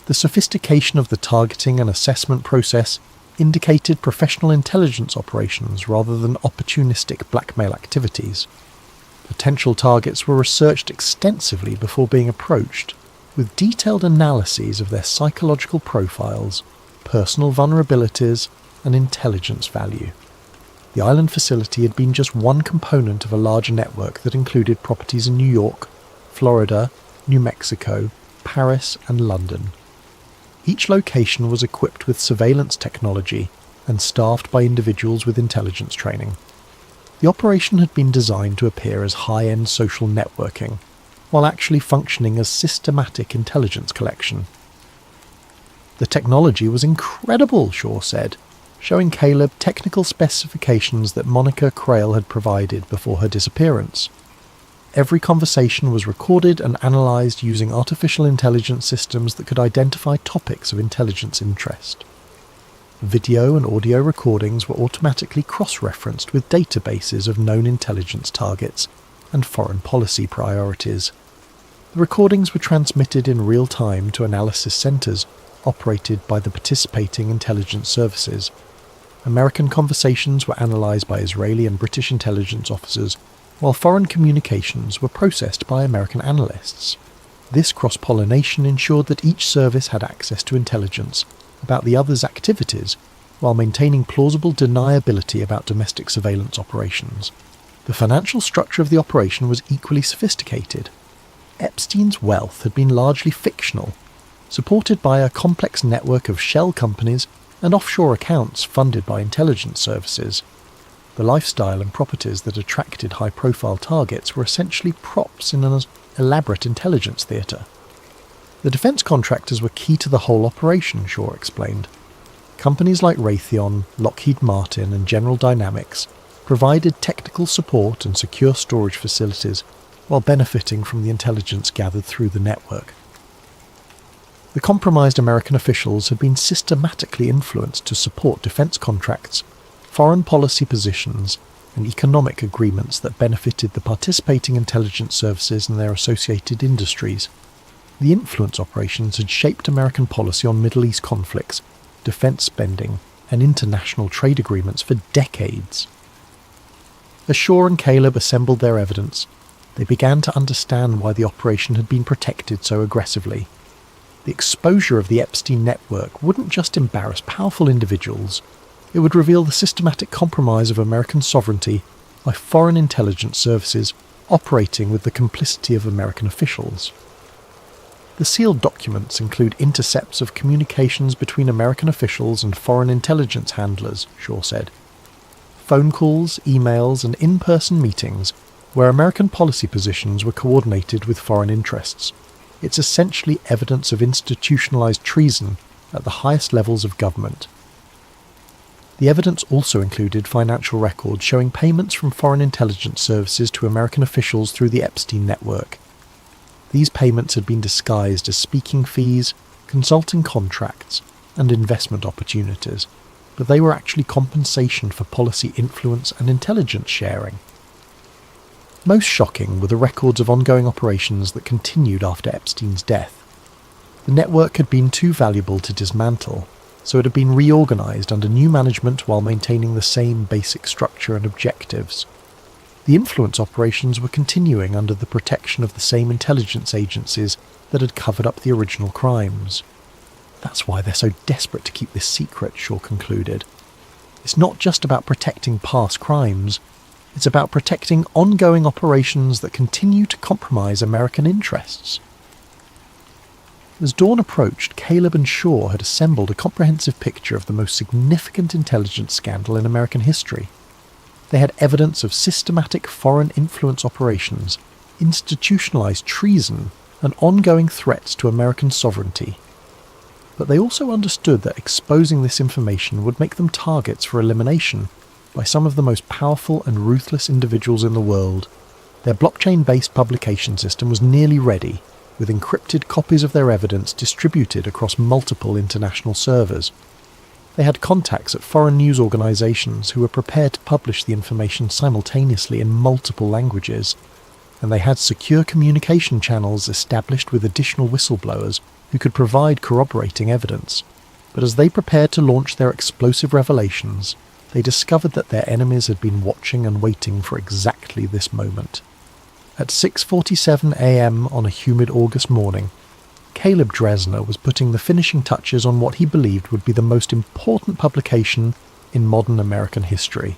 The sophistication of the targeting and assessment process indicated professional intelligence operations rather than opportunistic blackmail activities. Potential targets were researched extensively before being approached, with detailed analyses of their psychological profiles, personal vulnerabilities, and intelligence value. The island facility had been just one component of a larger network that included properties in New York, Florida, New Mexico, Paris, and London. Each location was equipped with surveillance technology and staffed by individuals with intelligence training. The operation had been designed to appear as high-end social networking, while actually functioning as systematic intelligence collection. The technology was incredible, Shaw said, showing Caleb technical specifications that Monica Crail had provided before her disappearance. Every conversation was recorded and analysed using artificial intelligence systems that could identify topics of intelligence interest. Video and audio recordings were automatically cross-referenced with databases of known intelligence targets and foreign policy priorities. The recordings were transmitted in real time to analysis centres operated by the participating intelligence services. American conversations were analysed by Israeli and British intelligence officers, while foreign communications were processed by American analysts. This cross-pollination ensured that each service had access to intelligence about the other's activities, while maintaining plausible deniability about domestic surveillance operations. The financial structure of the operation was equally sophisticated. Epstein's wealth had been largely fictional, supported by a complex network of shell companies and offshore accounts funded by intelligence services. The lifestyle and properties that attracted high-profile targets were essentially props in an elaborate intelligence theatre. The defence contractors were key to the whole operation, Shaw explained. Companies like Raytheon, Lockheed Martin and General Dynamics provided technical support and secure storage facilities while benefiting from the intelligence gathered through the network. The compromised American officials had been systematically influenced to support defence contracts, foreign policy positions and economic agreements that benefited the participating intelligence services and their associated industries. The influence operations had shaped American policy on Middle East conflicts, defence spending, and international trade agreements for decades. As Shaw and Caleb assembled their evidence, they began to understand why the operation had been protected so aggressively. The exposure of the Epstein network wouldn't just embarrass powerful individuals, it would reveal the systematic compromise of American sovereignty by foreign intelligence services operating with the complicity of American officials. The sealed documents include intercepts of communications between American officials and foreign intelligence handlers, Shaw said. Phone calls, emails, and in-person meetings where American policy positions were coordinated with foreign interests. It's essentially evidence of institutionalized treason at the highest levels of government. The evidence also included financial records showing payments from foreign intelligence services to American officials through the Epstein network. These payments had been disguised as speaking fees, consulting contracts, and investment opportunities, but they were actually compensation for policy influence and intelligence sharing. Most shocking were the records of ongoing operations that continued after Epstein's death. The network had been too valuable to dismantle, so it had been reorganized under new management while maintaining the same basic structure and objectives. The influence operations were continuing under the protection of the same intelligence agencies that had covered up the original crimes. That's why they're so desperate to keep this secret, Shaw concluded. It's not just about protecting past crimes, it's about protecting ongoing operations that continue to compromise American interests. As dawn approached, Caleb and Shaw had assembled a comprehensive picture of the most significant intelligence scandal in American history. They had evidence of systematic foreign influence operations, institutionalized treason, and ongoing threats to American sovereignty. But they also understood that exposing this information would make them targets for elimination by some of the most powerful and ruthless individuals in the world. Their blockchain-based publication system was nearly ready, with encrypted copies of their evidence distributed across multiple international servers. They had contacts at foreign news organizations who were prepared to publish the information simultaneously in multiple languages, and they had secure communication channels established with additional whistleblowers who could provide corroborating evidence. But as they prepared to launch their explosive revelations, they discovered that their enemies had been watching and waiting for exactly this moment. At 6:47 a.m. on a humid August morning, Caleb Dresner was putting the finishing touches on what he believed would be the most important publication in modern American history.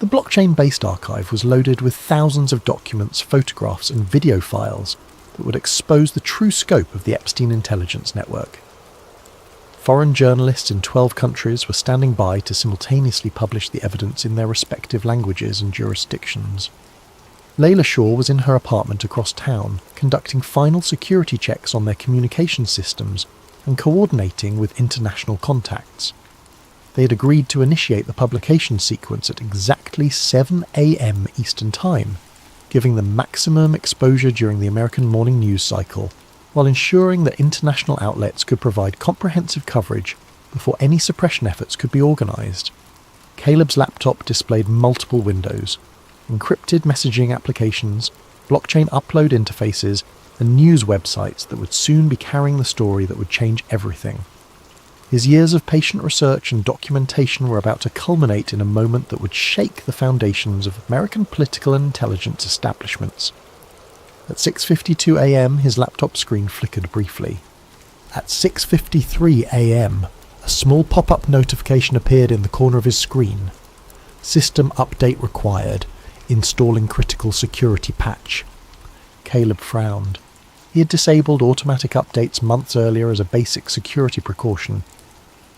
The blockchain-based archive was loaded with thousands of documents, photographs, and video files that would expose the true scope of the Epstein intelligence network. Foreign journalists in 12 countries were standing by to simultaneously publish the evidence in their respective languages and jurisdictions. Layla Shaw was in her apartment across town, conducting final security checks on their communication systems and coordinating with international contacts. They had agreed to initiate the publication sequence at exactly 7 a.m. Eastern Time, giving them maximum exposure during the American morning news cycle, while ensuring that international outlets could provide comprehensive coverage before any suppression efforts could be organised. Caleb's laptop displayed multiple windows, encrypted messaging applications, blockchain upload interfaces, and news websites that would soon be carrying the story that would change everything. His years of patient research and documentation were about to culminate in a moment that would shake the foundations of American political and intelligence establishments. At 6:52 a.m. his laptop screen flickered briefly. At 6:53 a.m. a small pop-up notification appeared in the corner of his screen. System update required. Installing critical security patch. Caleb frowned. He had disabled automatic updates months earlier as a basic security precaution.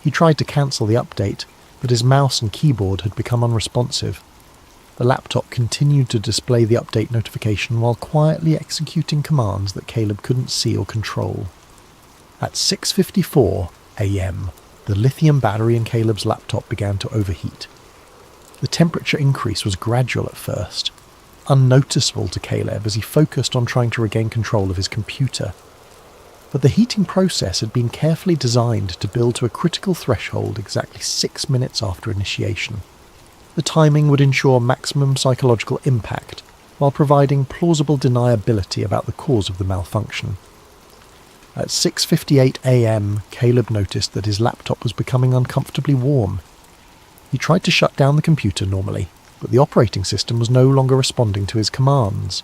He tried to cancel the update, but his mouse and keyboard had become unresponsive. The laptop continued to display the update notification while quietly executing commands that Caleb couldn't see or control. At 6:54 a.m., the lithium battery in Caleb's laptop began to overheat. The temperature increase was gradual at first, unnoticeable to Caleb as he focused on trying to regain control of his computer. But the heating process had been carefully designed to build to a critical threshold exactly 6 minutes after initiation. The timing would ensure maximum psychological impact, while providing plausible deniability about the cause of the malfunction. At 6:58 a.m, Caleb noticed that his laptop was becoming uncomfortably warm. He tried to shut down the computer normally, but the operating system was no longer responding to his commands.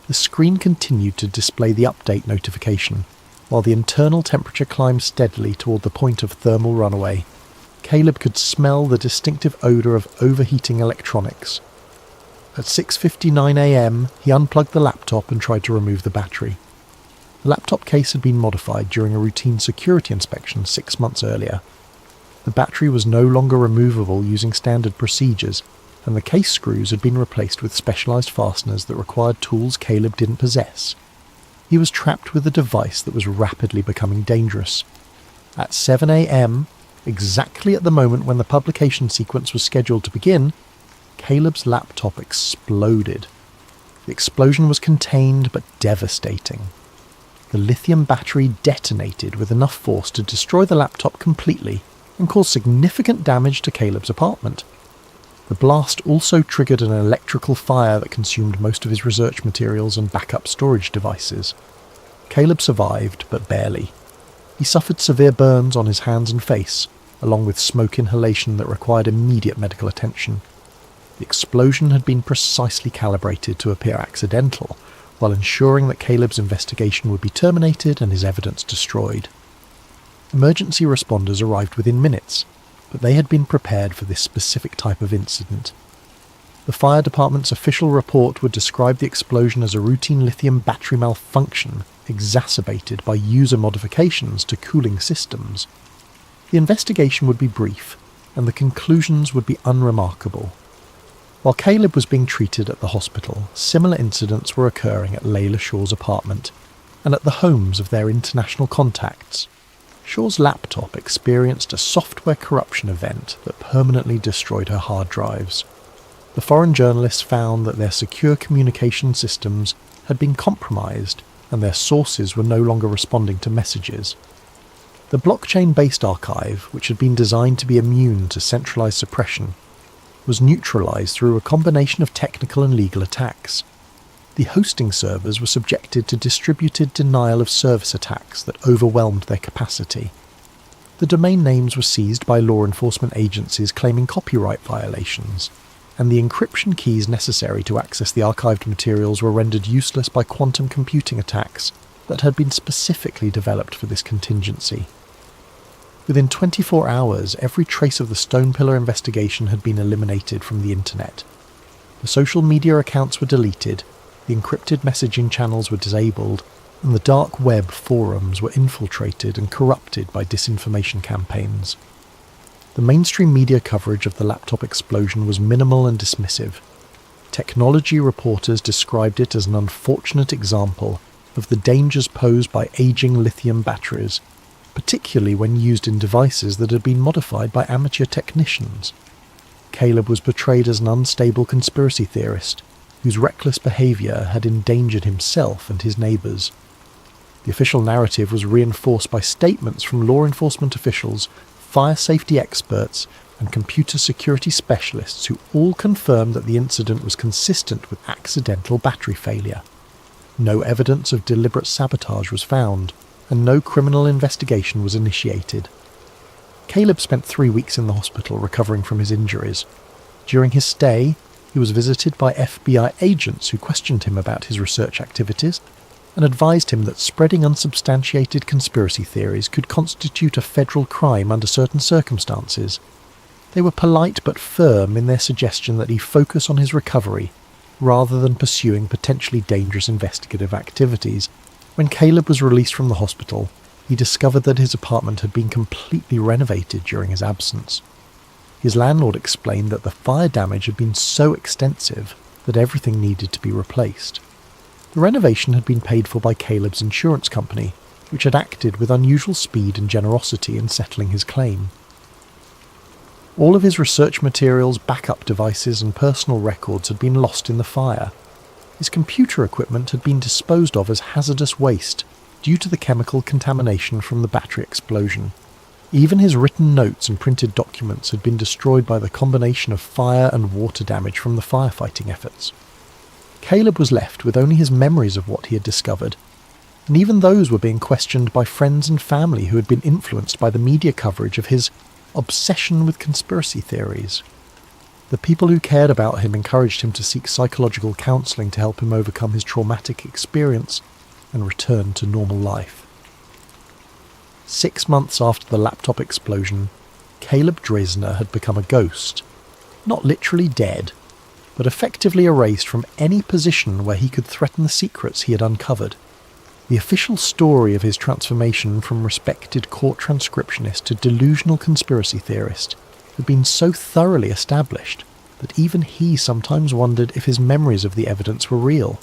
The screen continued to display the update notification, while the internal temperature climbed steadily toward the point of thermal runaway. Caleb could smell the distinctive odour of overheating electronics. At 6:59 a.m, he unplugged the laptop and tried to remove the battery. The laptop case had been modified during a routine security inspection 6 months earlier. The battery was no longer removable using standard procedures, and the case screws had been replaced with specialised fasteners that required tools Caleb didn't possess. He was trapped with a device that was rapidly becoming dangerous. At 7 a.m, exactly at the moment when the publication sequence was scheduled to begin, Caleb's laptop exploded. The explosion was contained but devastating. The lithium battery detonated with enough force to destroy the laptop completely and cause significant damage to Caleb's apartment. The blast also triggered an electrical fire that consumed most of his research materials and backup storage devices. Caleb survived, but barely. He suffered severe burns on his hands and face, along with smoke inhalation that required immediate medical attention. The explosion had been precisely calibrated to appear accidental, while ensuring that Caleb's investigation would be terminated and his evidence destroyed. Emergency responders arrived within minutes, but they had been prepared for this specific type of incident. The fire department's official report would describe the explosion as a routine lithium battery malfunction exacerbated by user modifications to cooling systems. The investigation would be brief, and the conclusions would be unremarkable. While Caleb was being treated at the hospital, similar incidents were occurring at Layla Shaw's apartment and at the homes of their international contacts. Shaw's laptop experienced a software corruption event that permanently destroyed her hard drives. The foreign journalists found that their secure communication systems had been compromised and their sources were no longer responding to messages. The blockchain-based archive, which had been designed to be immune to centralized suppression, was neutralized through a combination of technical and legal attacks. The hosting servers were subjected to distributed denial of service attacks that overwhelmed their capacity. The domain names were seized by law enforcement agencies claiming copyright violations, and the encryption keys necessary to access the archived materials were rendered useless by quantum computing attacks that had been specifically developed for this contingency. Within 24 hours, every trace of the Stone Pillar investigation had been eliminated from the internet. The social media accounts were deleted, the encrypted messaging channels were disabled, and the dark web forums were infiltrated and corrupted by disinformation campaigns. The mainstream media coverage of the laptop explosion was minimal and dismissive. Technology reporters described it as an unfortunate example of the dangers posed by aging lithium batteries, particularly when used in devices that had been modified by amateur technicians. Caleb was portrayed as an unstable conspiracy theorist whose reckless behaviour had endangered himself and his neighbours. The official narrative was reinforced by statements from law enforcement officials, fire safety experts, and computer security specialists who all confirmed that the incident was consistent with accidental battery failure. No evidence of deliberate sabotage was found, and no criminal investigation was initiated. Caleb spent 3 weeks in the hospital recovering from his injuries. During his stay, he was visited by FBI agents who questioned him about his research activities and advised him that spreading unsubstantiated conspiracy theories could constitute a federal crime under certain circumstances. They were polite but firm in their suggestion that he focus on his recovery rather than pursuing potentially dangerous investigative activities. When Caleb was released from the hospital, he discovered that his apartment had been completely renovated during his absence. His landlord explained that the fire damage had been so extensive that everything needed to be replaced. The renovation had been paid for by Caleb's insurance company, which had acted with unusual speed and generosity in settling his claim. All of his research materials, backup devices, and personal records had been lost in the fire. His computer equipment had been disposed of as hazardous waste due to the chemical contamination from the battery explosion. Even his written notes and printed documents had been destroyed by the combination of fire and water damage from the firefighting efforts. Caleb was left with only his memories of what he had discovered, and even those were being questioned by friends and family who had been influenced by the media coverage of his obsession with conspiracy theories. The people who cared about him encouraged him to seek psychological counselling to help him overcome his traumatic experience and return to normal life. 6 months after the laptop explosion, Caleb Drisner had become a ghost, not literally dead, but effectively erased from any position where he could threaten the secrets he had uncovered. The official story of his transformation from respected court transcriptionist to delusional conspiracy theorist had been so thoroughly established that even he sometimes wondered if his memories of the evidence were real.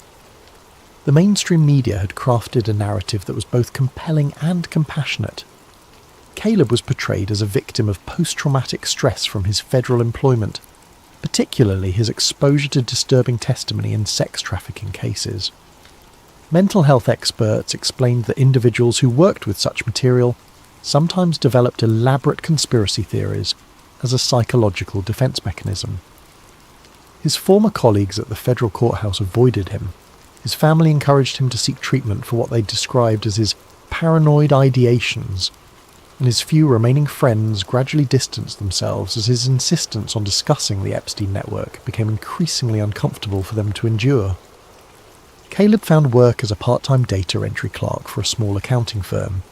The mainstream media had crafted a narrative that was both compelling and compassionate. Caleb was portrayed as a victim of post-traumatic stress from his federal employment, particularly his exposure to disturbing testimony in sex trafficking cases. Mental health experts explained that individuals who worked with such material sometimes developed elaborate conspiracy theories as a psychological defense mechanism. His former colleagues at the federal courthouse avoided him. His family encouraged him to seek treatment for what they described as his paranoid ideations, and his few remaining friends gradually distanced themselves as his insistence on discussing the Epstein network became increasingly uncomfortable for them to endure. Caleb found work as a part-time data entry clerk for a small accounting firm.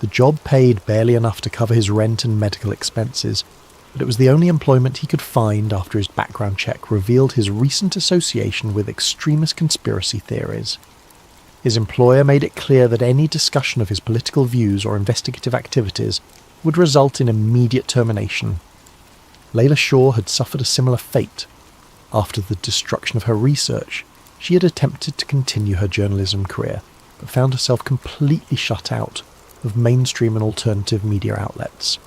The job paid barely enough to cover his rent and medical expenses, but it was the only employment he could find after his background check revealed his recent association with extremist conspiracy theories. His employer made it clear that any discussion of his political views or investigative activities would result in immediate termination. Layla Shaw had suffered a similar fate. After the destruction of her research, she had attempted to continue her journalism career, but found herself completely shut out of mainstream and alternative media outlets.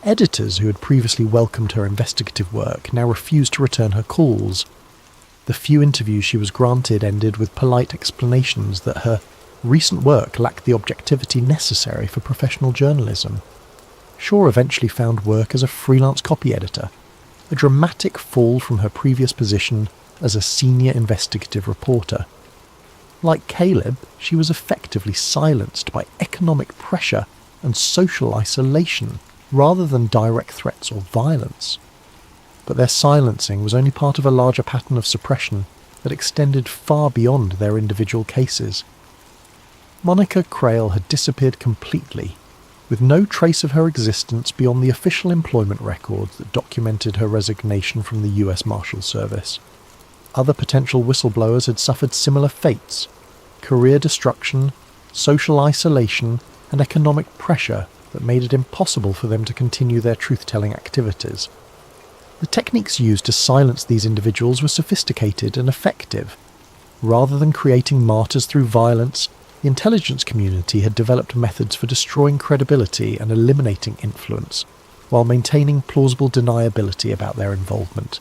Editors who had previously welcomed her investigative work now refused to return her calls. The few interviews she was granted ended with polite explanations that her recent work lacked the objectivity necessary for professional journalism. Shaw eventually found work as a freelance copy editor, a dramatic fall from her previous position as a senior investigative reporter. Like Caleb, she was effectively silenced by economic pressure and social isolation, rather than direct threats or violence. But their silencing was only part of a larger pattern of suppression that extended far beyond their individual cases. Monica Crail had disappeared completely, with no trace of her existence beyond the official employment records that documented her resignation from the US Marshal Service. Other potential whistleblowers had suffered similar fates: career destruction, social isolation, and economic pressure that made it impossible for them to continue their truth-telling activities. The techniques used to silence these individuals were sophisticated and effective. Rather than creating martyrs through violence, the intelligence community had developed methods for destroying credibility and eliminating influence, while maintaining plausible deniability about their involvement.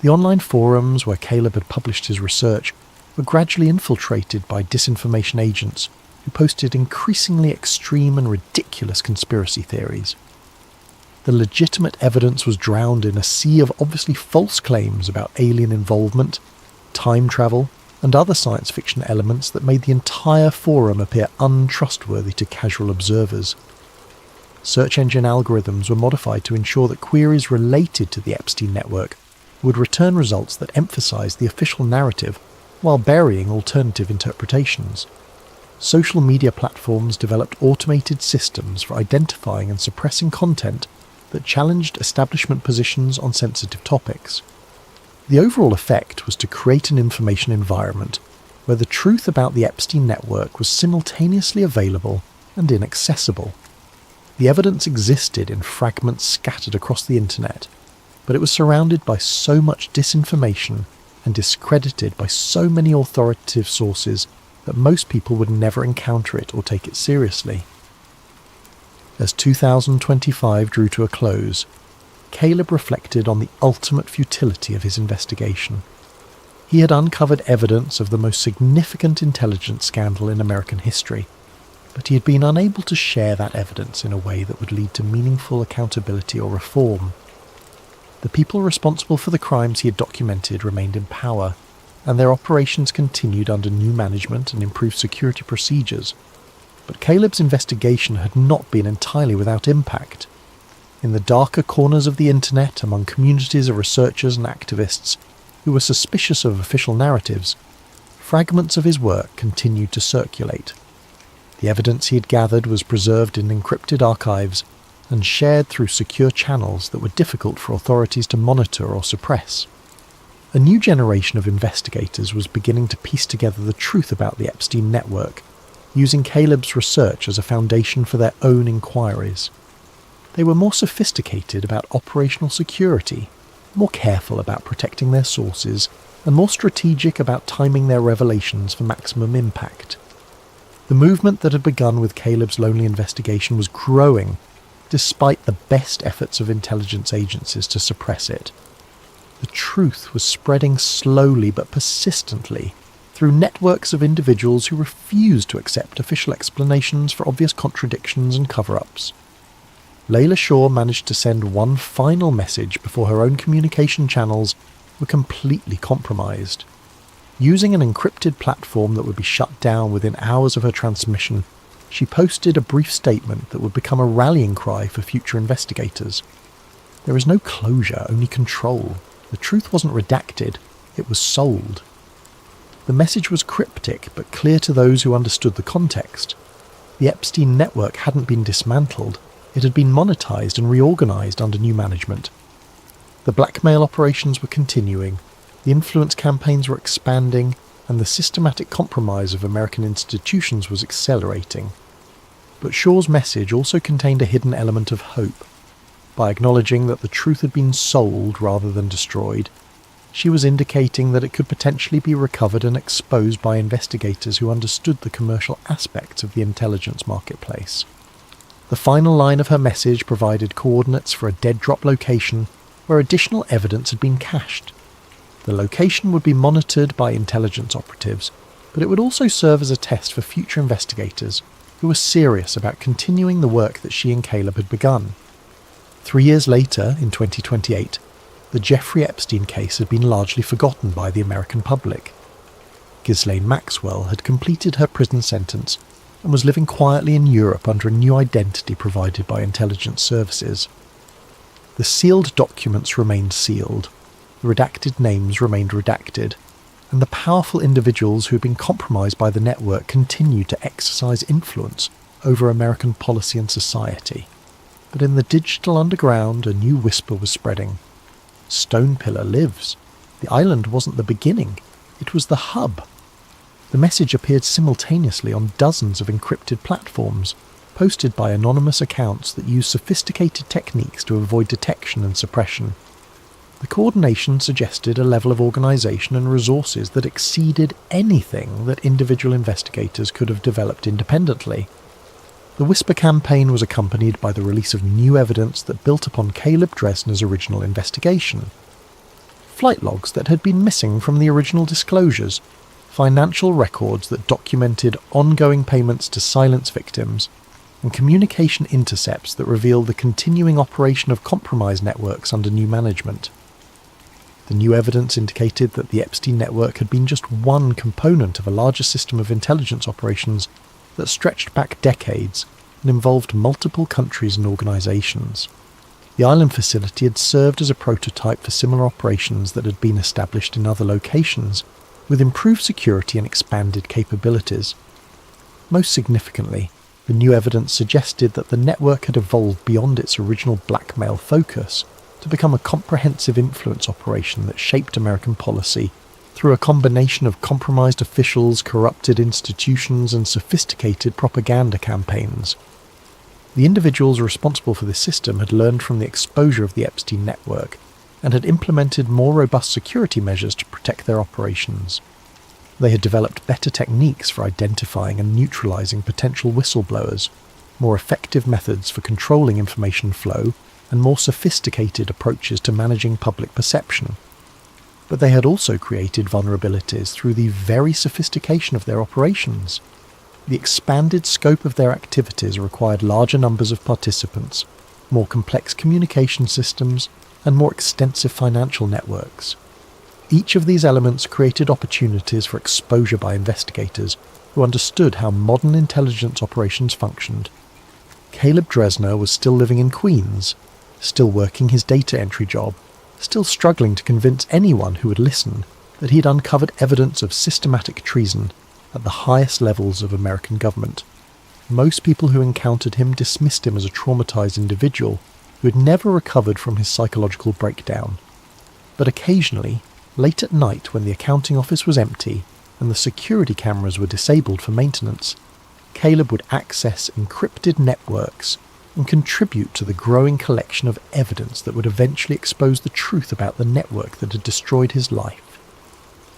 The online forums where Caleb had published his research were gradually infiltrated by disinformation agents who posted increasingly extreme and ridiculous conspiracy theories. The legitimate evidence was drowned in a sea of obviously false claims about alien involvement, time travel, and other science fiction elements that made the entire forum appear untrustworthy to casual observers. Search engine algorithms were modified to ensure that queries related to the Epstein network would return results that emphasized the official narrative while burying alternative interpretations. Social media platforms developed automated systems for identifying and suppressing content that challenged establishment positions on sensitive topics. The overall effect was to create an information environment where the truth about the Epstein network was simultaneously available and inaccessible. The evidence existed in fragments scattered across the internet, but it was surrounded by so much disinformation and discredited by so many authoritative sources that most people would never encounter it or take it seriously. As 2025 drew to a close, Caleb reflected on the ultimate futility of his investigation. He had uncovered evidence of the most significant intelligence scandal in American history, but he had been unable to share that evidence in a way that would lead to meaningful accountability or reform. The people responsible for the crimes he had documented remained in power, and their operations continued under new management and improved security procedures. But Caleb's investigation had not been entirely without impact. In the darker corners of the internet, among communities of researchers and activists who were suspicious of official narratives, fragments of his work continued to circulate. The evidence he had gathered was preserved in encrypted archives and shared through secure channels that were difficult for authorities to monitor or suppress. A new generation of investigators was beginning to piece together the truth about the Epstein network, using Caleb's research as a foundation for their own inquiries. They were more sophisticated about operational security, more careful about protecting their sources, and more strategic about timing their revelations for maximum impact. The movement that had begun with Caleb's lonely investigation was growing, despite the best efforts of intelligence agencies to suppress it. The truth was spreading slowly but persistently through networks of individuals who refused to accept official explanations for obvious contradictions and cover-ups. Layla Shaw managed to send one final message before her own communication channels were completely compromised. Using an encrypted platform that would be shut down within hours of her transmission, she posted a brief statement that would become a rallying cry for future investigators. There is no closure, only control. The truth wasn't redacted, it was sold. The message was cryptic, but clear to those who understood the context. The Epstein network hadn't been dismantled, it had been monetized and reorganized under new management. The blackmail operations were continuing, the influence campaigns were expanding, and the systematic compromise of American institutions was accelerating. But Shaw's message also contained a hidden element of hope. By acknowledging that the truth had been sold rather than destroyed, she was indicating that it could potentially be recovered and exposed by investigators who understood the commercial aspects of the intelligence marketplace. The final line of her message provided coordinates for a dead-drop location where additional evidence had been cached. The location would be monitored by intelligence operatives, but it would also serve as a test for future investigators who were serious about continuing the work that she and Caleb had begun. 3 years later, in 2028, the Jeffrey Epstein case had been largely forgotten by the American public. Ghislaine Maxwell had completed her prison sentence and was living quietly in Europe under a new identity provided by intelligence services. The sealed documents remained sealed, the redacted names remained redacted, and the powerful individuals who had been compromised by the network continued to exercise influence over American policy and society. But in the digital underground, a new whisper was spreading. Stone Pillar lives. The island wasn't the beginning, it was the hub. The message appeared simultaneously on dozens of encrypted platforms, posted by anonymous accounts that used sophisticated techniques to avoid detection and suppression. The coordination suggested a level of organisation and resources that exceeded anything that individual investigators could have developed independently. The Whisper campaign was accompanied by the release of new evidence that built upon Caleb Dresner's original investigation. Flight logs that had been missing from the original disclosures, financial records that documented ongoing payments to silence victims, and communication intercepts that revealed the continuing operation of compromise networks under new management. The new evidence indicated that the Epstein network had been just one component of a larger system of intelligence operations that stretched back decades and involved multiple countries and organisations. The island facility had served as a prototype for similar operations that had been established in other locations, with improved security and expanded capabilities. Most significantly, the new evidence suggested that the network had evolved beyond its original blackmail focus to become a comprehensive influence operation that shaped American policy through a combination of compromised officials, corrupted institutions, and sophisticated propaganda campaigns. The individuals responsible for this system had learned from the exposure of the Epstein network and had implemented more robust security measures to protect their operations. They had developed better techniques for identifying and neutralizing potential whistleblowers, more effective methods for controlling information flow, and more sophisticated approaches to managing public perception. But they had also created vulnerabilities through the very sophistication of their operations. The expanded scope of their activities required larger numbers of participants, more complex communication systems, and more extensive financial networks. Each of these elements created opportunities for exposure by investigators who understood how modern intelligence operations functioned. Caleb Dresner was still living in Queens, still working his data entry job, still struggling to convince anyone who would listen that he had uncovered evidence of systematic treason at the highest levels of American government. Most people who encountered him dismissed him as a traumatized individual who had never recovered from his psychological breakdown. But occasionally, late at night when the accounting office was empty and the security cameras were disabled for maintenance, Caleb would access encrypted networks and contribute to the growing collection of evidence that would eventually expose the truth about the network that had destroyed his life.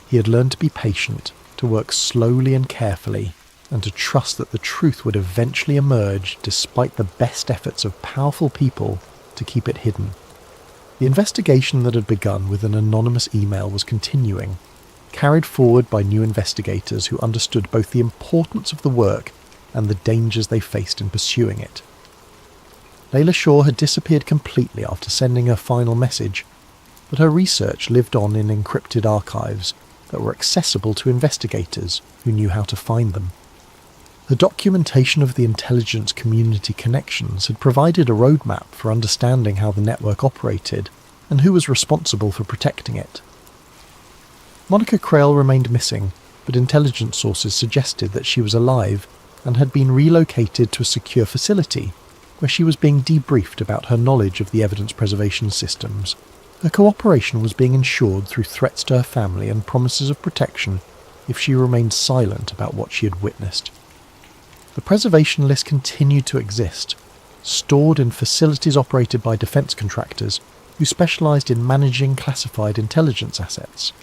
He had learned to be patient, to work slowly and carefully, and to trust that the truth would eventually emerge despite the best efforts of powerful people to keep it hidden. The investigation that had begun with an anonymous email was continuing, carried forward by new investigators who understood both the importance of the work and the dangers they faced in pursuing it. Layla Shaw had disappeared completely after sending her final message, but her research lived on in encrypted archives that were accessible to investigators who knew how to find them. The documentation of the intelligence community connections had provided a roadmap for understanding how the network operated and who was responsible for protecting it. Monica Crail remained missing, but intelligence sources suggested that she was alive and had been relocated to a secure facility where she was being debriefed about her knowledge of the evidence preservation systems. Her cooperation was being ensured through threats to her family and promises of protection if she remained silent about what she had witnessed. The preservation list continued to exist, stored in facilities operated by defence contractors who specialised in managing classified intelligence assets.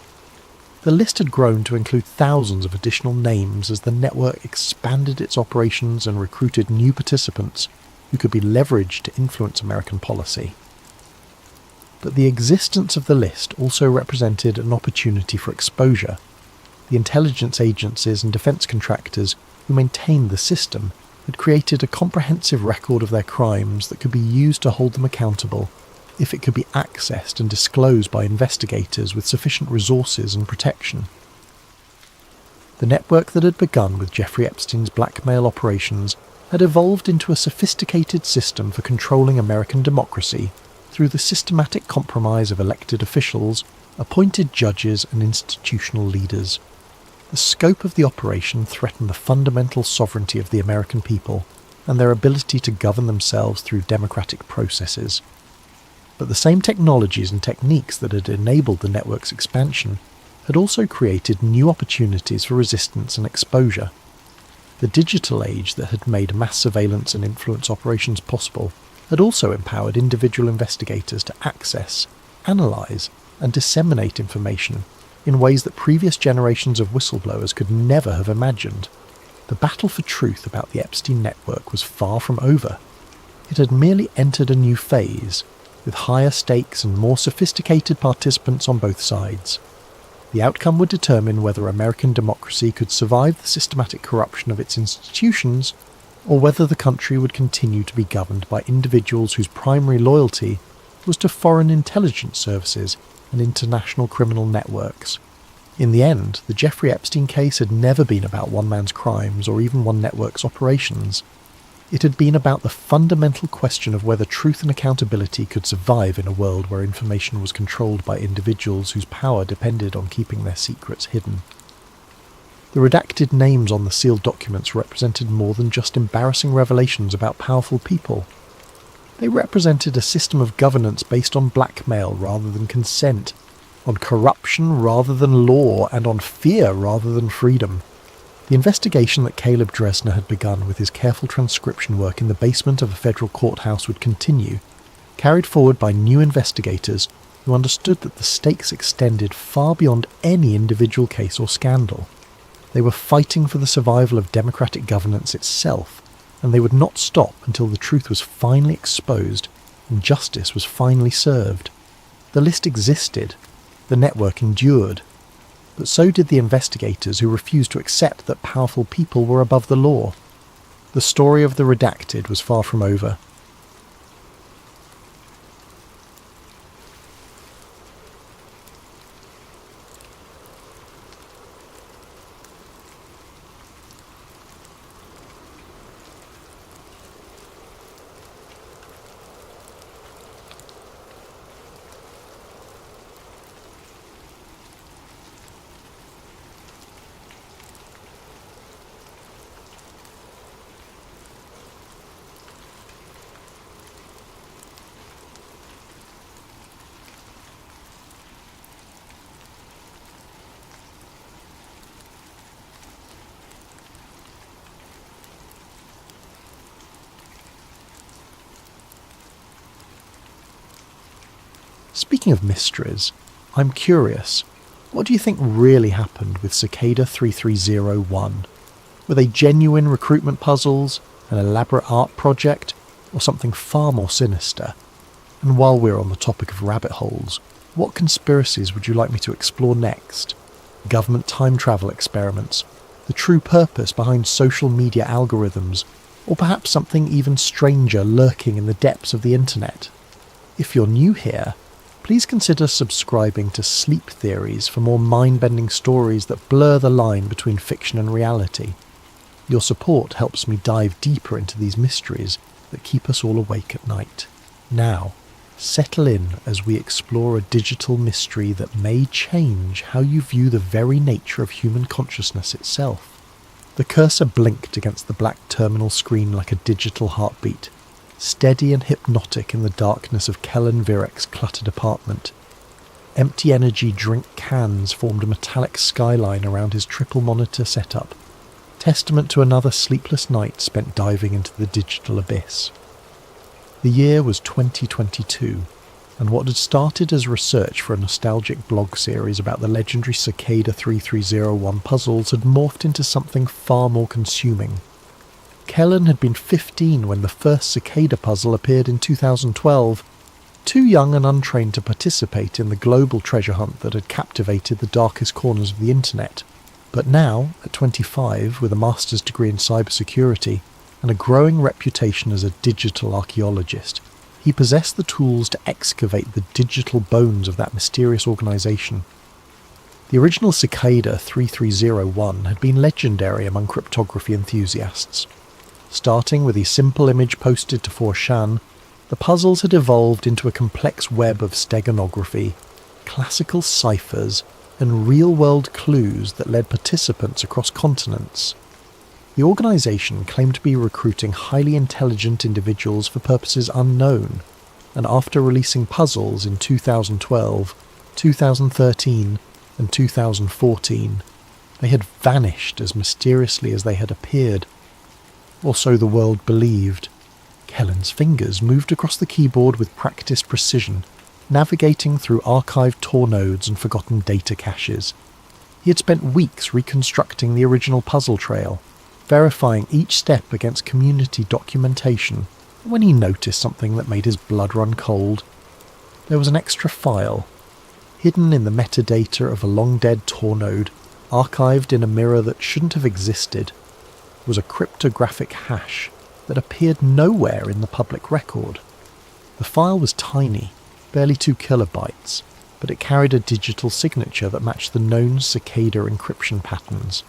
The list had grown to include thousands of additional names as the network expanded its operations and recruited new participants who could be leveraged to influence American policy. But the existence of the list also represented an opportunity for exposure. The intelligence agencies and defence contractors who maintained the system had created a comprehensive record of their crimes that could be used to hold them accountable if it could be accessed and disclosed by investigators with sufficient resources and protection. The network that had begun with Jeffrey Epstein's blackmail operations had evolved into a sophisticated system for controlling American democracy through the systematic compromise of elected officials, appointed judges and institutional leaders. The scope of the operation threatened the fundamental sovereignty of the American people and their ability to govern themselves through democratic processes. But the same technologies and techniques that had enabled the network's expansion had also created new opportunities for resistance and exposure. The digital age that had made mass surveillance and influence operations possible had also empowered individual investigators to access analyse, and disseminate information in ways that previous generations of whistleblowers could never have imagined. The battle for truth about the Epstein network was far from over. It had merely entered a new phase, with higher stakes and more sophisticated participants on both sides. The outcome would determine whether American democracy could survive the systematic corruption of its institutions, or whether the country would continue to be governed by individuals whose primary loyalty was to foreign intelligence services and international criminal networks. In the end, the Jeffrey Epstein case had never been about one man's crimes or even one network's operations. It had been about the fundamental question of whether truth and accountability could survive in a world where information was controlled by individuals whose power depended on keeping their secrets hidden. The redacted names on the sealed documents represented more than just embarrassing revelations about powerful people. They represented a system of governance based on blackmail rather than consent, on corruption rather than law, and on fear rather than freedom. The investigation that Caleb Dresner had begun with his careful transcription work in the basement of a federal courthouse would continue, carried forward by new investigators who understood that the stakes extended far beyond any individual case or scandal. They were fighting for the survival of democratic governance itself, and they would not stop until the truth was finally exposed and justice was finally served. The list existed, the network endured, but so did the investigators who refused to accept that powerful people were above the law. The story of the redacted was far from over. Speaking of mysteries, I'm curious, what do you think really happened with Cicada 3301? Were they genuine recruitment puzzles, an elaborate art project, or something far more sinister? And while we're on the topic of rabbit holes, what conspiracies would you like me to explore next? Government time travel experiments, the true purpose behind social media algorithms, or perhaps something even stranger lurking in the depths of the internet? If you're new here, please consider subscribing to Sleep Theories for more mind-bending stories that blur the line between fiction and reality. Your support helps me dive deeper into these mysteries that keep us all awake at night. Now, settle in as we explore a digital mystery that may change how you view the very nature of human consciousness itself. The cursor blinked against the black terminal screen like a digital heartbeat, steady and hypnotic in the darkness of Kellen Virek's cluttered apartment. Empty energy drink cans formed a metallic skyline around his triple monitor setup, testament to another sleepless night spent diving into the digital abyss. The year was 2022, and what had started as research for a nostalgic blog series about the legendary Cicada 3301 puzzles had morphed into something far more consuming. Kellen had been 15 when the first Cicada puzzle appeared in 2012, too young and untrained to participate in the global treasure hunt that had captivated the darkest corners of the internet. But now, at 25, with a master's degree in cybersecurity and a growing reputation as a digital archaeologist, he possessed the tools to excavate the digital bones of that mysterious organisation. The original Cicada 3301 had been legendary among cryptography enthusiasts. Starting with a simple image posted to 4chan, the puzzles had evolved into a complex web of steganography, classical ciphers, and real-world clues that led participants across continents. The organisation claimed to be recruiting highly intelligent individuals for purposes unknown, and after releasing puzzles in 2012, 2013, and 2014, they had vanished as mysteriously as they had appeared. Or so the world believed. Kellen's fingers moved across the keyboard with practiced precision, navigating through archived Tor nodes and forgotten data caches. He had spent weeks reconstructing the original puzzle trail, verifying each step against community documentation, when he noticed something that made his blood run cold. There was an extra file, hidden in the metadata of a long-dead Tor node, archived in a mirror that shouldn't have existed. It was a cryptographic hash that appeared nowhere in the public record. The file was tiny, barely 2 kilobytes, but it carried a digital signature that matched the known cicada encryption patterns.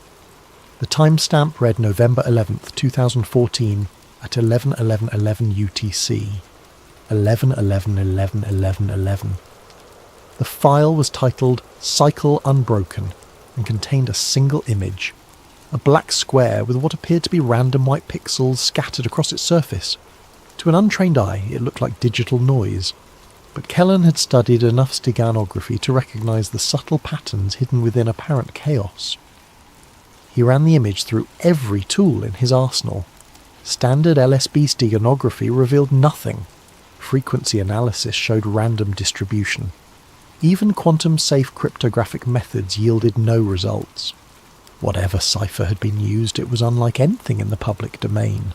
The timestamp read November 11th, 2014 at 11:11:11 UTC. 11:11:11:11:11. The file was titled Cycle Unbroken and contained a single image, a black square with what appeared to be random white pixels scattered across its surface. To an untrained eye, it looked like digital noise, but Kellen had studied enough steganography to recognise the subtle patterns hidden within apparent chaos. He ran the image through every tool in his arsenal. Standard LSB steganography revealed nothing. Frequency analysis showed random distribution. Even quantum-safe cryptographic methods yielded no results. Whatever cipher had been used, it was unlike anything in the public domain.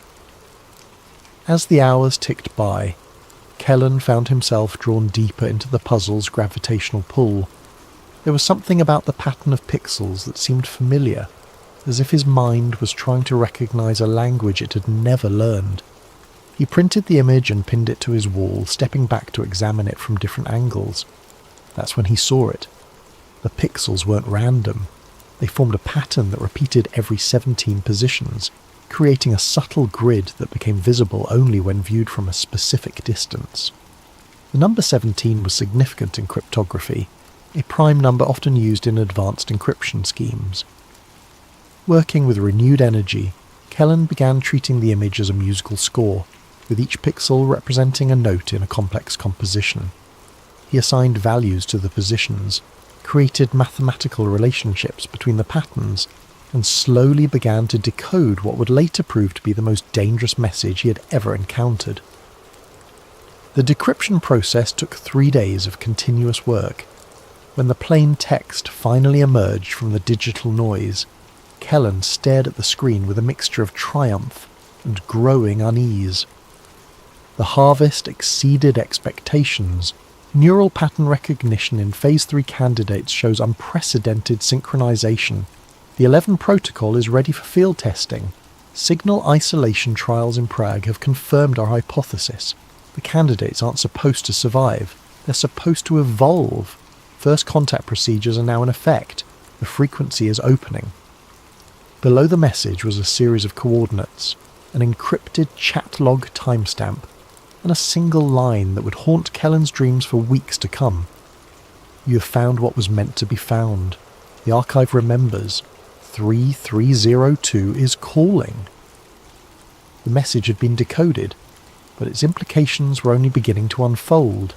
As the hours ticked by, Kellen found himself drawn deeper into the puzzle's gravitational pull. There was something about the pattern of pixels that seemed familiar, as if his mind was trying to recognize a language it had never learned. He printed the image and pinned it to his wall, stepping back to examine it from different angles. That's when he saw it. The pixels weren't random. They formed a pattern that repeated every 17 positions, creating a subtle grid that became visible only when viewed from a specific distance. The number 17 was significant in cryptography, a prime number often used in advanced encryption schemes. Working with renewed energy, Kellen began treating the image as a musical score, with each pixel representing a note in a complex composition. He assigned values to the positions, created mathematical relationships between the patterns, and slowly began to decode what would later prove to be the most dangerous message he had ever encountered. The decryption process took 3 days of continuous work. When the plain text finally emerged from the digital noise, Kellen stared at the screen with a mixture of triumph and growing unease. The harvest exceeded expectations. Neural pattern recognition in Phase 3 candidates shows unprecedented synchronization. The 11 protocol is ready for field testing. Signal isolation trials in Prague have confirmed our hypothesis. The candidates aren't supposed to survive. They're supposed to evolve. First contact procedures are now in effect. The frequency is opening. Below the message was a series of coordinates, an encrypted chat log timestamp, and a single line that would haunt Kellen's dreams for weeks to come. You have found what was meant to be found. The archive remembers. 3302 is calling. The message had been decoded, but its implications were only beginning to unfold.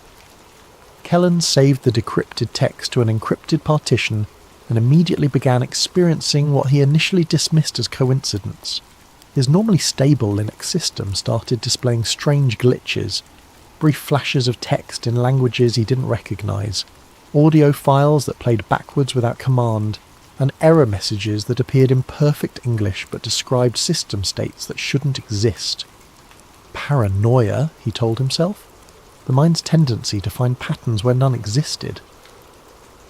Kellen saved the decrypted text to an encrypted partition and immediately began experiencing what he initially dismissed as coincidence. His normally stable Linux system started displaying strange glitches, brief flashes of text in languages he didn't recognize, audio files that played backwards without command, and error messages that appeared in perfect English but described system states that shouldn't exist. Paranoia, he told himself. The mind's tendency to find patterns where none existed.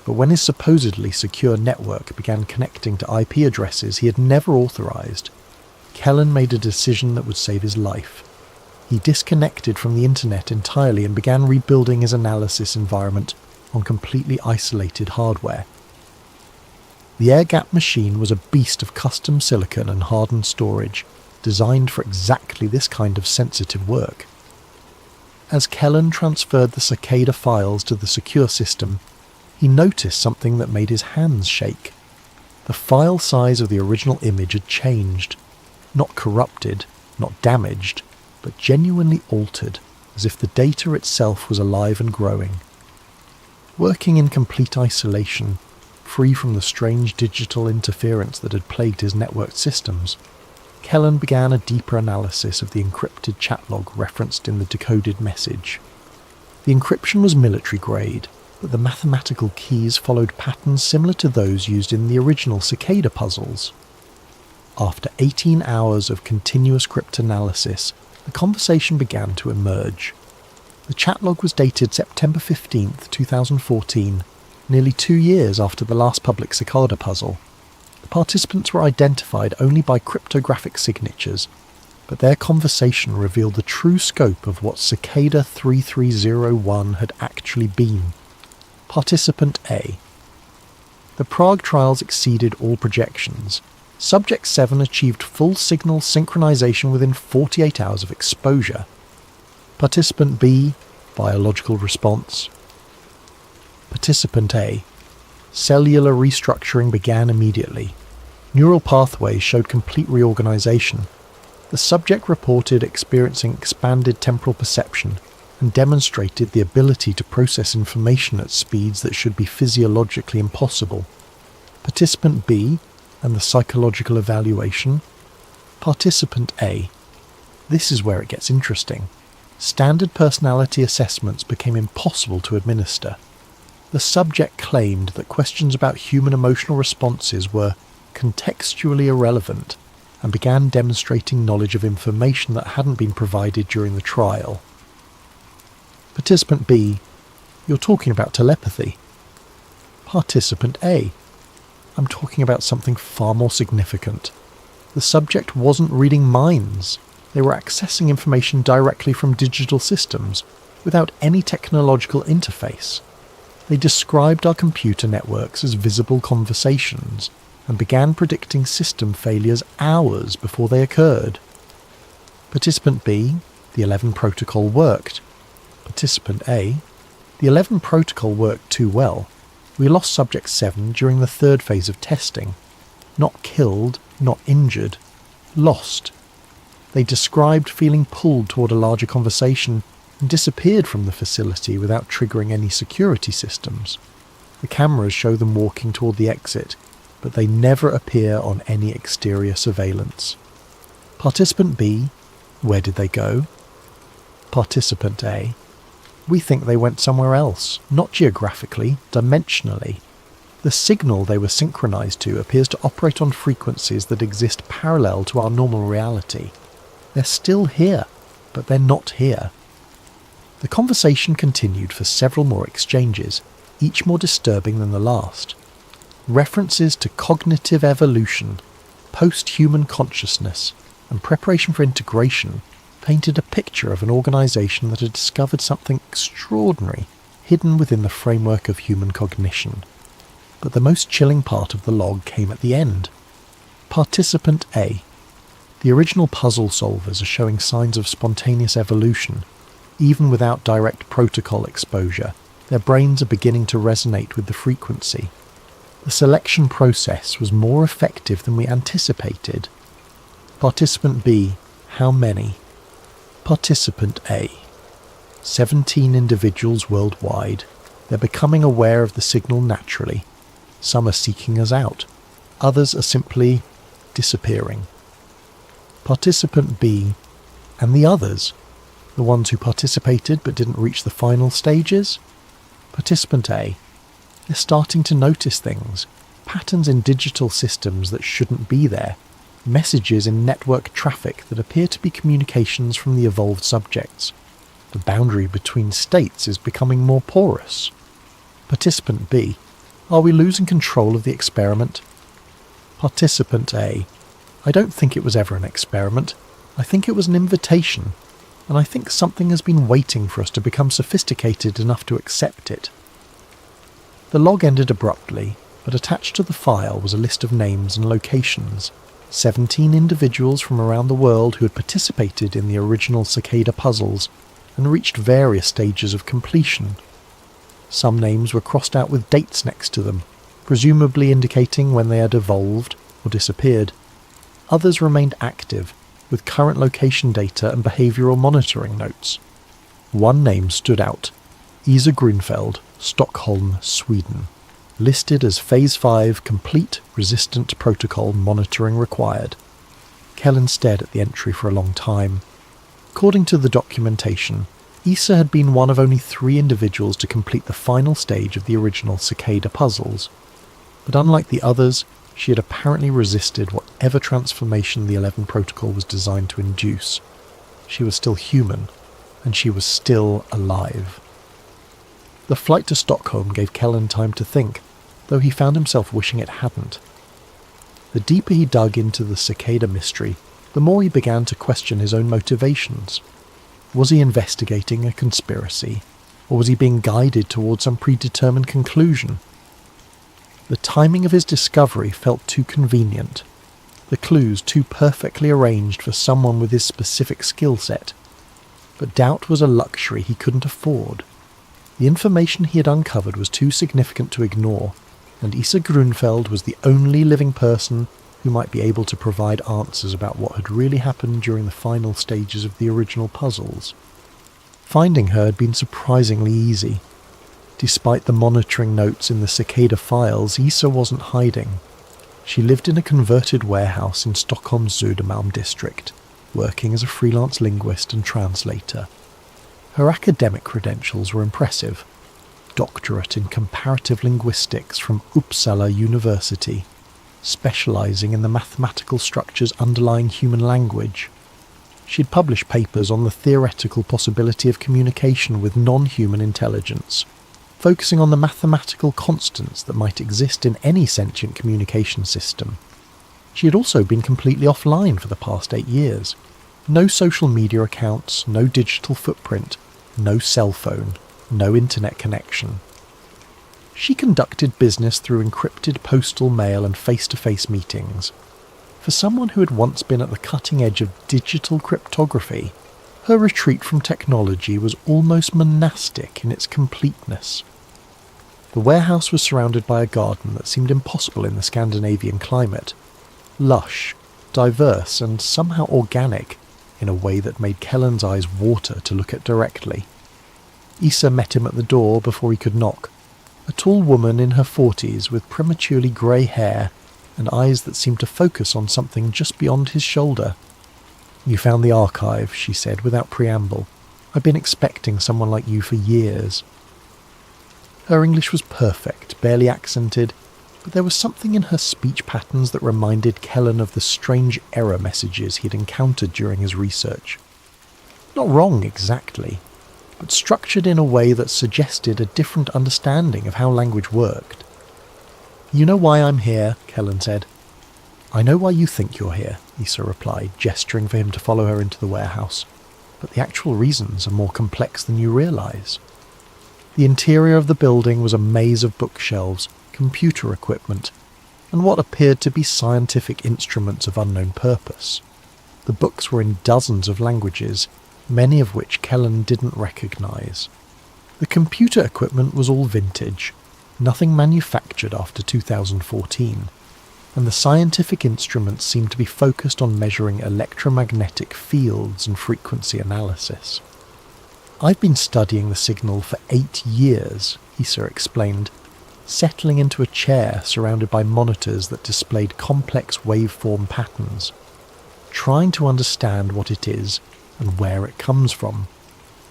But when his supposedly secure network began connecting to IP addresses he had never authorized, Kellen made a decision that would save his life. He disconnected from the internet entirely and began rebuilding his analysis environment on completely isolated hardware. The air-gapped machine was a beast of custom silicon and hardened storage, designed for exactly this kind of sensitive work. As Kellen transferred the cicada files to the secure system, he noticed something that made his hands shake. The file size of the original image had changed. Not corrupted, not damaged, but genuinely altered, as if the data itself was alive and growing. Working in complete isolation, free from the strange digital interference that had plagued his networked systems, Kellen began a deeper analysis of the encrypted chat log referenced in the decoded message. The The encryption was military grade, but the mathematical keys followed patterns similar to those used in the original cicada puzzles. After 18 hours of continuous cryptanalysis, the conversation began to emerge. The chat log was dated September 15, 2014, nearly 2 years after the last public cicada puzzle. The participants were identified only by cryptographic signatures, but their conversation revealed the true scope of what Cicada 3301 had actually been. Participant A. The Prague trials exceeded all projections. Subject 7 achieved full signal synchronization within 48 hours of exposure. Participant B. Biological response. Participant A. Cellular restructuring began immediately. Neural pathways showed complete reorganization. The subject reported experiencing expanded temporal perception and demonstrated the ability to process information at speeds that should be physiologically impossible. Participant B and the psychological evaluation. Participant A. This is where it gets interesting. Standard personality assessments became impossible to administer. The subject claimed that questions about human emotional responses were contextually irrelevant and began demonstrating knowledge of information that hadn't been provided during the trial. Participant B. You're talking about telepathy. Participant A. I'm talking about something far more significant. The subject wasn't reading minds. They were accessing information directly from digital systems, without any technological interface. They described our computer networks as visible conversations, and began predicting system failures hours before they occurred. Participant B, the 11 protocol worked. Participant A, the 11 protocol worked too well. We lost subject 7 during the third phase of testing. Not killed, not injured. Lost. They described feeling pulled toward a larger conversation and disappeared from the facility without triggering any security systems. The cameras show them walking toward the exit, but they never appear on any exterior surveillance. Participant B, where did they go? Participant A, we think they went somewhere else, not geographically, dimensionally. The signal they were synchronized to appears to operate on frequencies that exist parallel to our normal reality. They're still here, but they're not here. The conversation continued for several more exchanges, each more disturbing than the last. References to cognitive evolution, post-human consciousness, and preparation for integration painted a picture of an organization that had discovered something extraordinary hidden within the framework of human cognition. But the most chilling part of the log came at the end. Participant A. The original puzzle solvers are showing signs of spontaneous evolution. Even without direct protocol exposure, their brains are beginning to resonate with the frequency. The selection process was more effective than we anticipated. Participant B. How many? Participant A. 17 individuals worldwide. They're becoming aware of the signal naturally. Some are seeking us out. Others are simply disappearing. Participant B. And the others? The ones who participated but didn't reach the final stages? Participant A. They're starting to notice things. Patterns in digital systems that shouldn't be there. Messages in network traffic that appear to be communications from the evolved subjects. The boundary between states is becoming more porous. Participant B. Are we losing control of the experiment? Participant A. I don't think it was ever an experiment. I think it was an invitation. And I think something has been waiting for us to become sophisticated enough to accept it. The log ended abruptly, but attached to the file was a list of names and locations. 17 individuals from around the world who had participated in the original cicada puzzles and reached various stages of completion. Some names were crossed out with dates next to them, presumably indicating when they had evolved or disappeared. Others remained active, with current location data and behavioural monitoring notes. One name stood out: Isa Grunfeld, Stockholm, Sweden. Listed as Phase 5 Complete Resistant Protocol Monitoring Required. Kellen stared at the entry for a long time. According to the documentation, Issa had been one of only 3 individuals to complete the final stage of the original cicada puzzles, but unlike the others, she had apparently resisted whatever transformation the 11 Protocol was designed to induce. She was still human, and she was still alive. The flight to Stockholm gave Kellen time to think, though he found himself wishing it hadn't. The deeper he dug into the cicada mystery, the more he began to question his own motivations. Was he investigating a conspiracy, or was he being guided towards some predetermined conclusion? The timing of his discovery felt too convenient, the clues too perfectly arranged for someone with his specific skill set. But doubt was a luxury he couldn't afford. The information he had uncovered was too significant to ignore, and Issa Grunfeld was the only living person who might be able to provide answers about what had really happened during the final stages of the original puzzles. Finding her had been surprisingly easy. Despite the monitoring notes in the cicada files, Issa wasn't hiding. She lived in a converted warehouse in Stockholm's Södermalm district, working as a freelance linguist and translator. Her academic credentials were impressive. Doctorate in comparative linguistics from Uppsala University, specialising in the mathematical structures underlying human language. She'd published papers on the theoretical possibility of communication with non-human intelligence, focusing on the mathematical constants that might exist in any sentient communication system. She had also been completely offline for the past 8 years. No social media accounts, no digital footprint, no cell phone, no internet connection. She conducted business through encrypted postal mail and face-to-face meetings. For someone who had once been at the cutting edge of digital cryptography, her retreat from technology was almost monastic in its completeness. The warehouse was surrounded by a garden that seemed impossible in the Scandinavian climate. Lush, diverse, and somehow organic, in a way that made Kellen's eyes water to look at directly. Issa met him at the door before he could knock. A tall woman in her 40s with prematurely grey hair and eyes that seemed to focus on something just beyond his shoulder. "You found the archive," she said without preamble. "I've been expecting someone like you for years." Her English was perfect, barely accented, but there was something in her speech patterns that reminded Kellen of the strange error messages he had encountered during his research. Not wrong exactly, but structured in a way that suggested a different understanding of how language worked. "You know why I'm here," Kellen said. "I know why you think you're here," Issa replied, gesturing for him to follow her into the warehouse. "But the actual reasons are more complex than you realise." The interior of the building was a maze of bookshelves, computer equipment, and what appeared to be scientific instruments of unknown purpose. The books were in dozens of languages, many of which Kellen didn't recognise. The computer equipment was all vintage, nothing manufactured after 2014, and the scientific instruments seemed to be focused on measuring electromagnetic fields and frequency analysis. "I've been studying the signal for 8 years, Issa explained, settling into a chair surrounded by monitors that displayed complex waveform patterns, trying to understand what it is and where it comes from.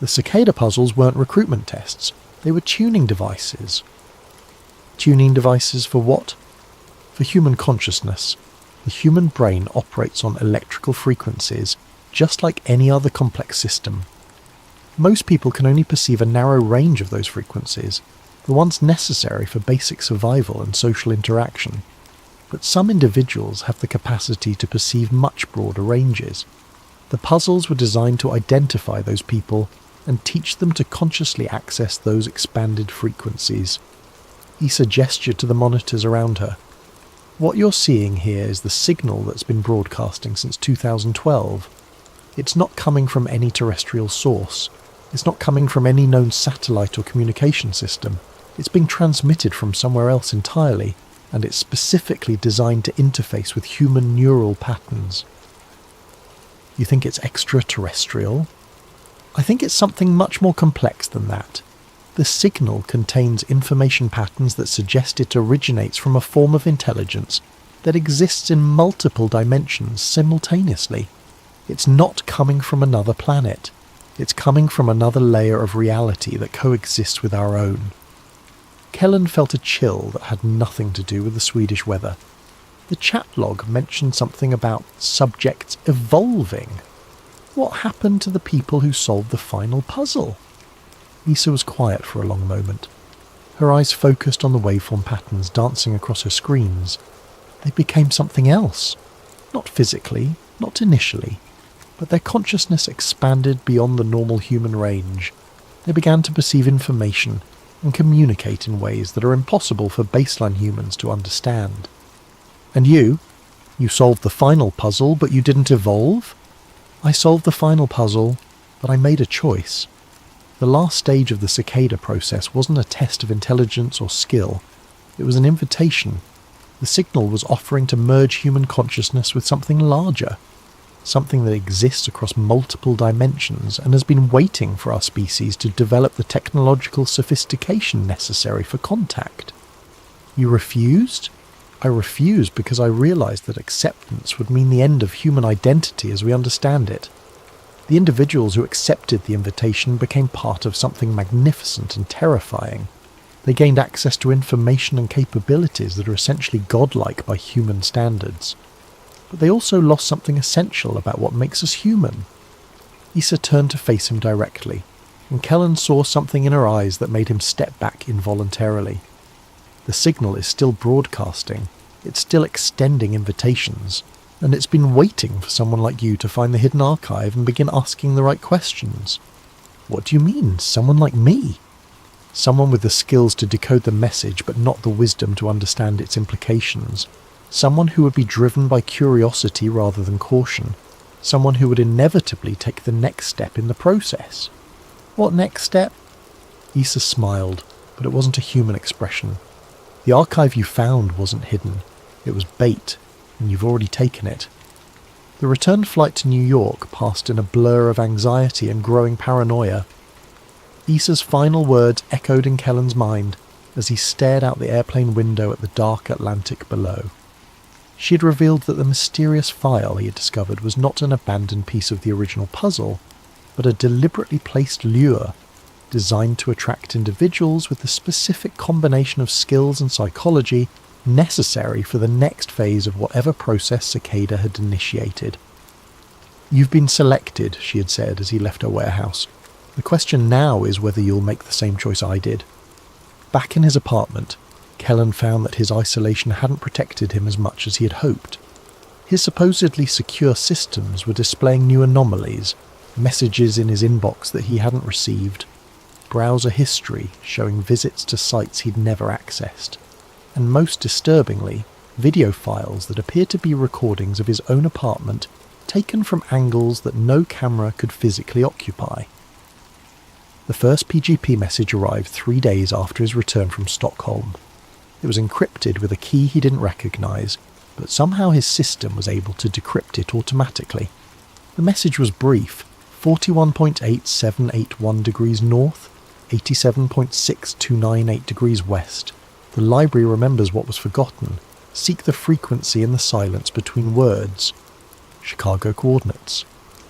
The cicada puzzles weren't recruitment tests, they were tuning devices." Tuning devices for what? For human consciousness. The human brain operates on electrical frequencies, just like any other complex system. Most people can only perceive a narrow range of those frequencies, the ones necessary for basic survival and social interaction. But some individuals have the capacity to perceive much broader ranges. The puzzles were designed to identify those people and teach them to consciously access those expanded frequencies. Issa gestured to the monitors around her. "What you're seeing here is the signal that's been broadcasting since 2012. It's not coming from any terrestrial source. It's not coming from any known satellite or communication system. It's being transmitted from somewhere else entirely, and it's specifically designed to interface with human neural patterns." "You think it's extraterrestrial?" "I think it's something much more complex than that. The signal contains information patterns that suggest it originates from a form of intelligence that exists in multiple dimensions simultaneously. It's not coming from another planet. It's coming from another layer of reality that coexists with our own. Kellen felt a chill that had nothing to do with the Swedish weather. The chat log mentioned something about subjects evolving. What happened to the people who solved the final puzzle? Isa was quiet for a long moment. Her eyes focused on the waveform patterns dancing across her screens. They became something else. Not physically, not initially, but their consciousness expanded beyond the normal human range. They began to perceive information and communicate in ways that are impossible for baseline humans to understand. And you solved the final puzzle, but you didn't evolve? I solved the final puzzle, but I made a choice. The last stage of the cicada process wasn't a test of intelligence or skill. It was an invitation. The signal was offering to merge human consciousness with something larger, something that exists across multiple dimensions and has been waiting for our species to develop the technological sophistication necessary for contact. You refused? I refused because I realized that acceptance would mean the end of human identity as we understand it. The individuals who accepted the invitation became part of something magnificent and terrifying. They gained access to information and capabilities that are essentially godlike by human standards. But they also lost something essential about what makes us human. Isa turned to face him directly, and Kellen saw something in her eyes that made him step back involuntarily. The signal is still broadcasting, it's still extending invitations, and it's been waiting for someone like you to find the hidden archive and begin asking the right questions. What do you mean, someone like me? Someone with the skills to decode the message but not the wisdom to understand its implications. Someone who would be driven by curiosity rather than caution. Someone who would inevitably take the next step in the process. What next step? Isa smiled, but it wasn't a human expression. The archive you found wasn't hidden. It was bait, and you've already taken it. The return flight to New York passed in a blur of anxiety and growing paranoia. Isa's final words echoed in Kellen's mind as he stared out the airplane window at the dark Atlantic below. She had revealed that the mysterious file he had discovered was not an abandoned piece of the original puzzle, but a deliberately placed lure designed to attract individuals with the specific combination of skills and psychology necessary for the next phase of whatever process Cicada had initiated. "You've been selected," she had said as he left her warehouse. "The question now is whether you'll make the same choice I did." Back in his apartment, Kellen found that his isolation hadn't protected him as much as he had hoped. His supposedly secure systems were displaying new anomalies, messages in his inbox that he hadn't received, browser history showing visits to sites he'd never accessed, and most disturbingly, video files that appeared to be recordings of his own apartment taken from angles that no camera could physically occupy. The first PGP message arrived 3 days after his return from Stockholm. It was encrypted with a key he didn't recognize, but somehow his system was able to decrypt it automatically. The message was brief: 41.8781 degrees north, 87.6298 degrees west. The library remembers what was forgotten. Seek the frequency in the silence between words. Chicago coordinates.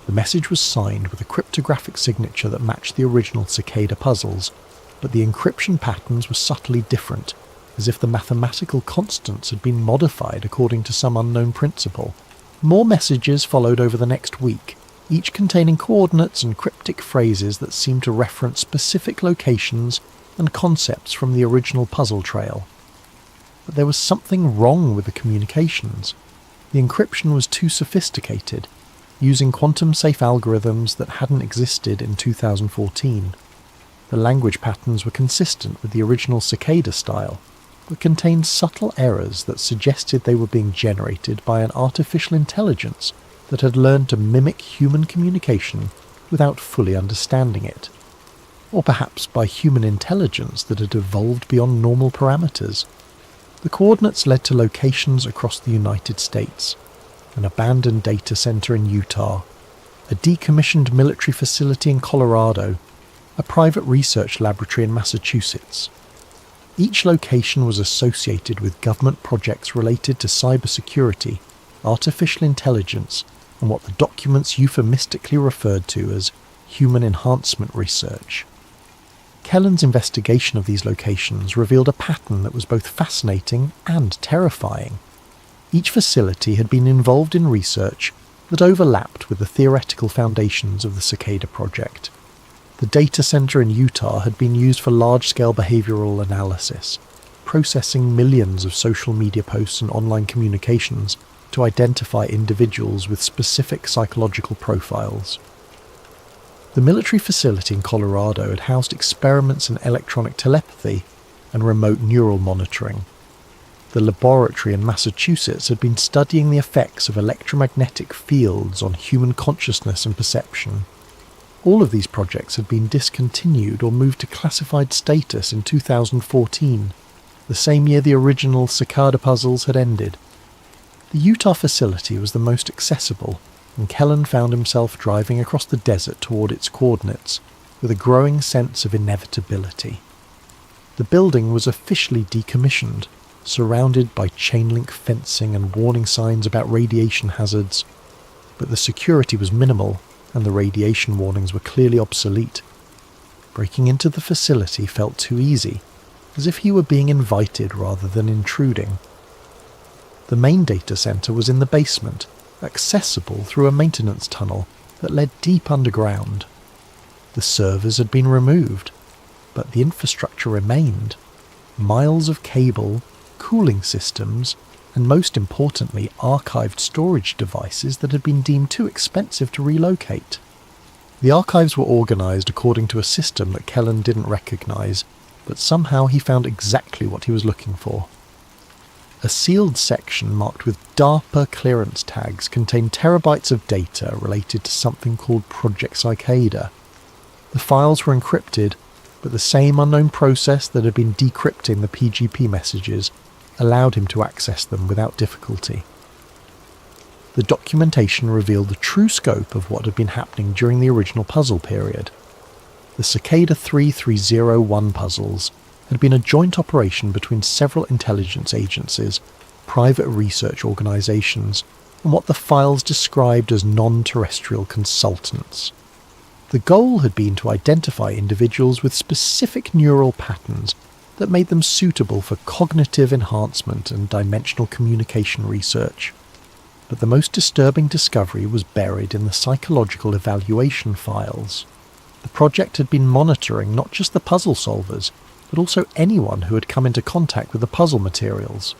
The message was signed with a cryptographic signature that matched the original Cicada puzzles, but the encryption patterns were subtly different, as if the mathematical constants had been modified according to some unknown principle. More messages followed over the next week, each containing coordinates and cryptic phrases that seemed to reference specific locations and concepts from the original puzzle trail. But there was something wrong with the communications. The encryption was too sophisticated, using quantum-safe algorithms that hadn't existed in 2014. The language patterns were consistent with the original Cicada style, but contained subtle errors that suggested they were being generated by an artificial intelligence that had learned to mimic human communication without fully understanding it. Or perhaps by human intelligence that had evolved beyond normal parameters. The coordinates led to locations across the United States, an abandoned data center in Utah, a decommissioned military facility in Colorado, a private research laboratory in Massachusetts. Each location was associated with government projects related to cybersecurity, artificial intelligence, and what the documents euphemistically referred to as human enhancement research. Kellen's investigation of these locations revealed a pattern that was both fascinating and terrifying. Each facility had been involved in research that overlapped with the theoretical foundations of the Cicada project. The data center in Utah had been used for large-scale behavioral analysis, processing millions of social media posts and online communications to identify individuals with specific psychological profiles. The military facility in Colorado had housed experiments in electronic telepathy and remote neural monitoring. The laboratory in Massachusetts had been studying the effects of electromagnetic fields on human consciousness and perception. All of these projects had been discontinued or moved to classified status in 2014, the same year the original Cicada puzzles had ended. The Utah facility was the most accessible, and Kellen found himself driving across the desert toward its coordinates, with a growing sense of inevitability. The building was officially decommissioned, surrounded by chain-link fencing and warning signs about radiation hazards, but the security was minimal, and the radiation warnings were clearly obsolete. Breaking into the facility felt too easy, as if he were being invited rather than intruding. The main data center was in the basement, accessible through a maintenance tunnel that led deep underground. The servers had been removed, but the infrastructure remained. Miles of cable, cooling systems, and most importantly, archived storage devices that had been deemed too expensive to relocate. The archives were organized according to a system that Kellen didn't recognize, but somehow he found exactly what he was looking for. A sealed section marked with DARPA clearance tags contained terabytes of data related to something called Project Cicada. The files were encrypted, but the same unknown process that had been decrypting the PGP messages allowed him to access them without difficulty. The documentation revealed the true scope of what had been happening during the original puzzle period. The Cicada 3301 puzzles had been a joint operation between several intelligence agencies, private research organizations, and what the files described as non-terrestrial consultants. The goal had been to identify individuals with specific neural patterns that made them suitable for cognitive enhancement and dimensional communication research. But the most disturbing discovery was buried in the psychological evaluation files. The project had been monitoring not just the puzzle solvers, but also anyone who had come into contact with the puzzle materials.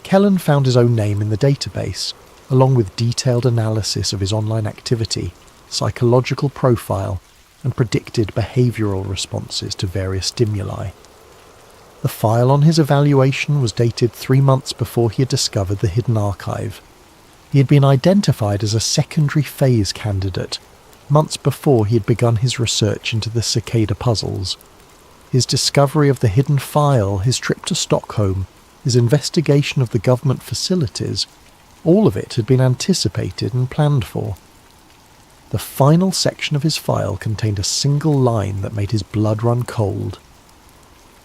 Kellen found his own name in the database, along with detailed analysis of his online activity, psychological profile, and predicted behavioral responses to various stimuli. The file on his evaluation was dated 3 months before he had discovered the hidden archive. He had been identified as a secondary phase candidate, months before he had begun his research into the Cicada puzzles. His discovery of the hidden file, his trip to Stockholm, his investigation of the government facilities, all of it had been anticipated and planned for. The final section of his file contained a single line that made his blood run cold.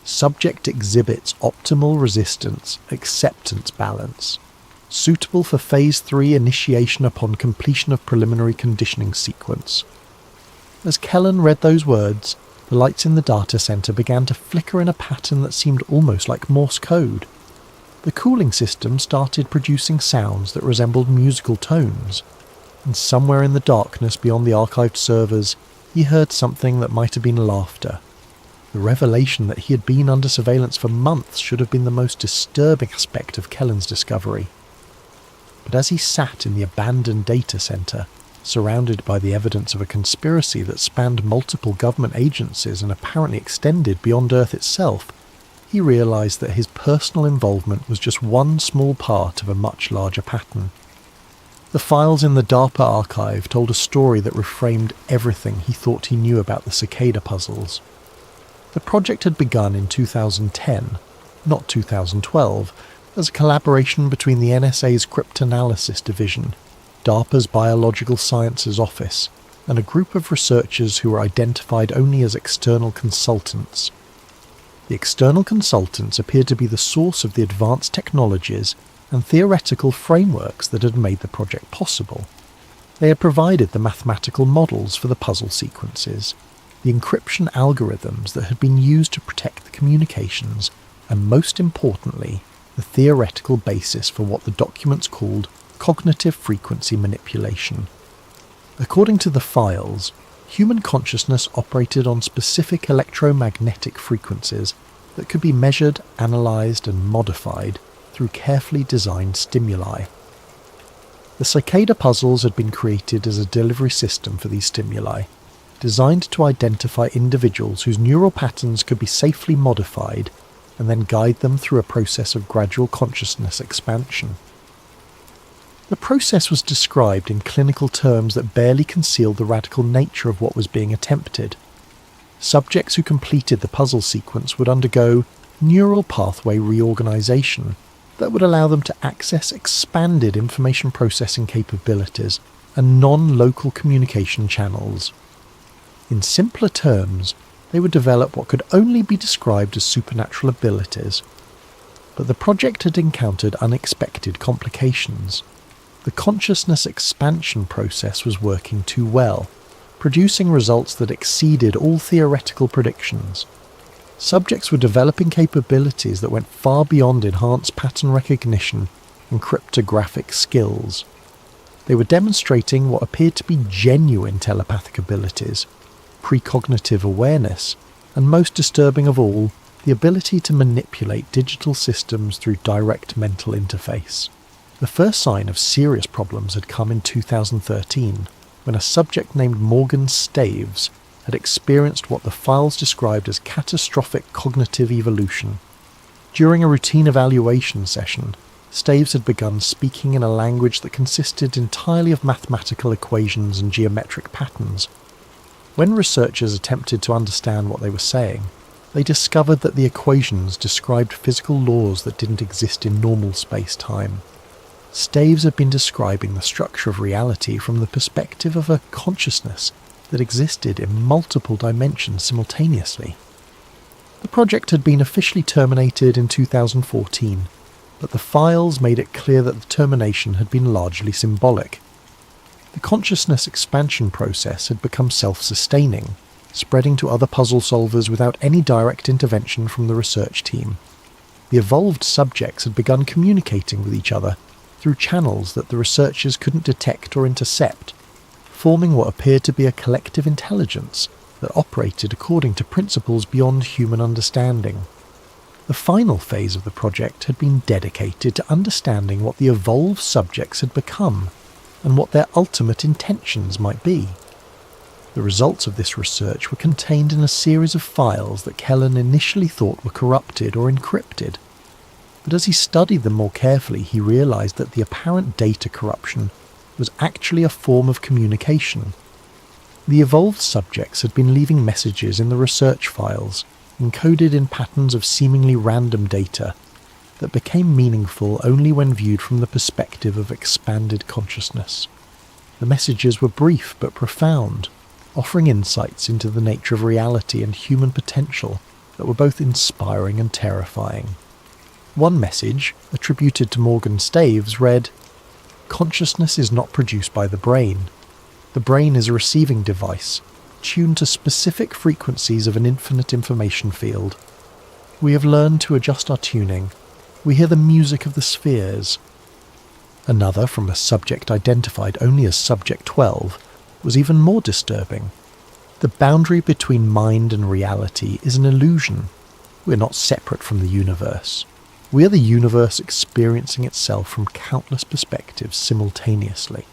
Subject exhibits optimal resistance acceptance balance, suitable for Phase 3 initiation upon completion of preliminary conditioning sequence. As Kellen read those words, the lights in the data center began to flicker in a pattern that seemed almost like Morse code. The cooling system started producing sounds that resembled musical tones, and somewhere in the darkness beyond the archived servers, he heard something that might have been laughter. The revelation that he had been under surveillance for months should have been the most disturbing aspect of Kellen's discovery. But as he sat in the abandoned data center, surrounded by the evidence of a conspiracy that spanned multiple government agencies and apparently extended beyond Earth itself, he realized that his personal involvement was just one small part of a much larger pattern. The files in the DARPA archive told a story that reframed everything he thought he knew about the Cicada puzzles. The project had begun in 2010, not 2012, as a collaboration between the NSA's Cryptanalysis Division, DARPA's Biological Sciences Office, and a group of researchers who were identified only as external consultants. The external consultants appeared to be the source of the advanced technologies and theoretical frameworks that had made the project possible. They had provided the mathematical models for the puzzle sequences, the encryption algorithms that had been used to protect the communications, and most importantly, the theoretical basis for what the documents called cognitive frequency manipulation. According to the files, human consciousness operated on specific electromagnetic frequencies that could be measured, analysed and modified through carefully designed stimuli. The cicada puzzles had been created as a delivery system for these stimuli, designed to identify individuals whose neural patterns could be safely modified and then guide them through a process of gradual consciousness expansion. The process was described in clinical terms that barely concealed the radical nature of what was being attempted. Subjects who completed the puzzle sequence would undergo neural pathway reorganization that would allow them to access expanded information processing capabilities and non-local communication channels. In simpler terms, they would develop what could only be described as supernatural abilities. But the project had encountered unexpected complications. The consciousness expansion process was working too well, producing results that exceeded all theoretical predictions. Subjects were developing capabilities that went far beyond enhanced pattern recognition and cryptographic skills. They were demonstrating what appeared to be genuine telepathic abilities, precognitive awareness, and most disturbing of all, the ability to manipulate digital systems through direct mental interface. The first sign of serious problems had come in 2013, when a subject named Morgan Staves had experienced what the files described as catastrophic cognitive evolution. During a routine evaluation session, Staves had begun speaking in a language that consisted entirely of mathematical equations and geometric patterns. When researchers attempted to understand what they were saying, they discovered that the equations described physical laws that didn't exist in normal space-time. Staves had been describing the structure of reality from the perspective of a consciousness that existed in multiple dimensions simultaneously. The project had been officially terminated in 2014, but the files made it clear that the termination had been largely symbolic. The consciousness expansion process had become self-sustaining, spreading to other puzzle solvers without any direct intervention from the research team. The evolved subjects had begun communicating with each other through channels that the researchers couldn't detect or intercept, forming what appeared to be a collective intelligence that operated according to principles beyond human understanding. The final phase of the project had been dedicated to understanding what the evolved subjects had become and what their ultimate intentions might be. The results of this research were contained in a series of files that Kellen initially thought were corrupted or encrypted. But as he studied them more carefully, he realized that the apparent data corruption was actually a form of communication. The evolved subjects had been leaving messages in the research files, encoded in patterns of seemingly random data that became meaningful only when viewed from the perspective of expanded consciousness. The messages were brief but profound, offering insights into the nature of reality and human potential that were both inspiring and terrifying. One message, attributed to Morgan Staves, read, "Consciousness is not produced by the brain. The brain is a receiving device, tuned to specific frequencies of an infinite information field. We have learned to adjust our tuning. We hear the music of the spheres." Another, from a subject identified only as Subject 12, was even more disturbing. The boundary between mind and reality is an illusion. We're not separate from the universe. We are the universe experiencing itself from countless perspectives simultaneously.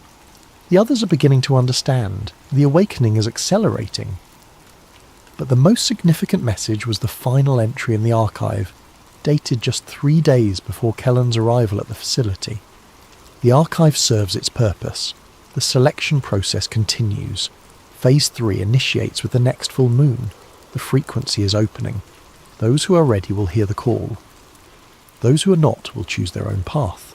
The others are beginning to understand. The awakening is accelerating. But the most significant message was the final entry in the archive, dated just 3 days before Kellen's arrival at the facility. The archive serves its purpose. The selection process continues. Phase 3 initiates with the next full moon. The frequency is opening. Those who are ready will hear the call. Those who are not will choose their own path.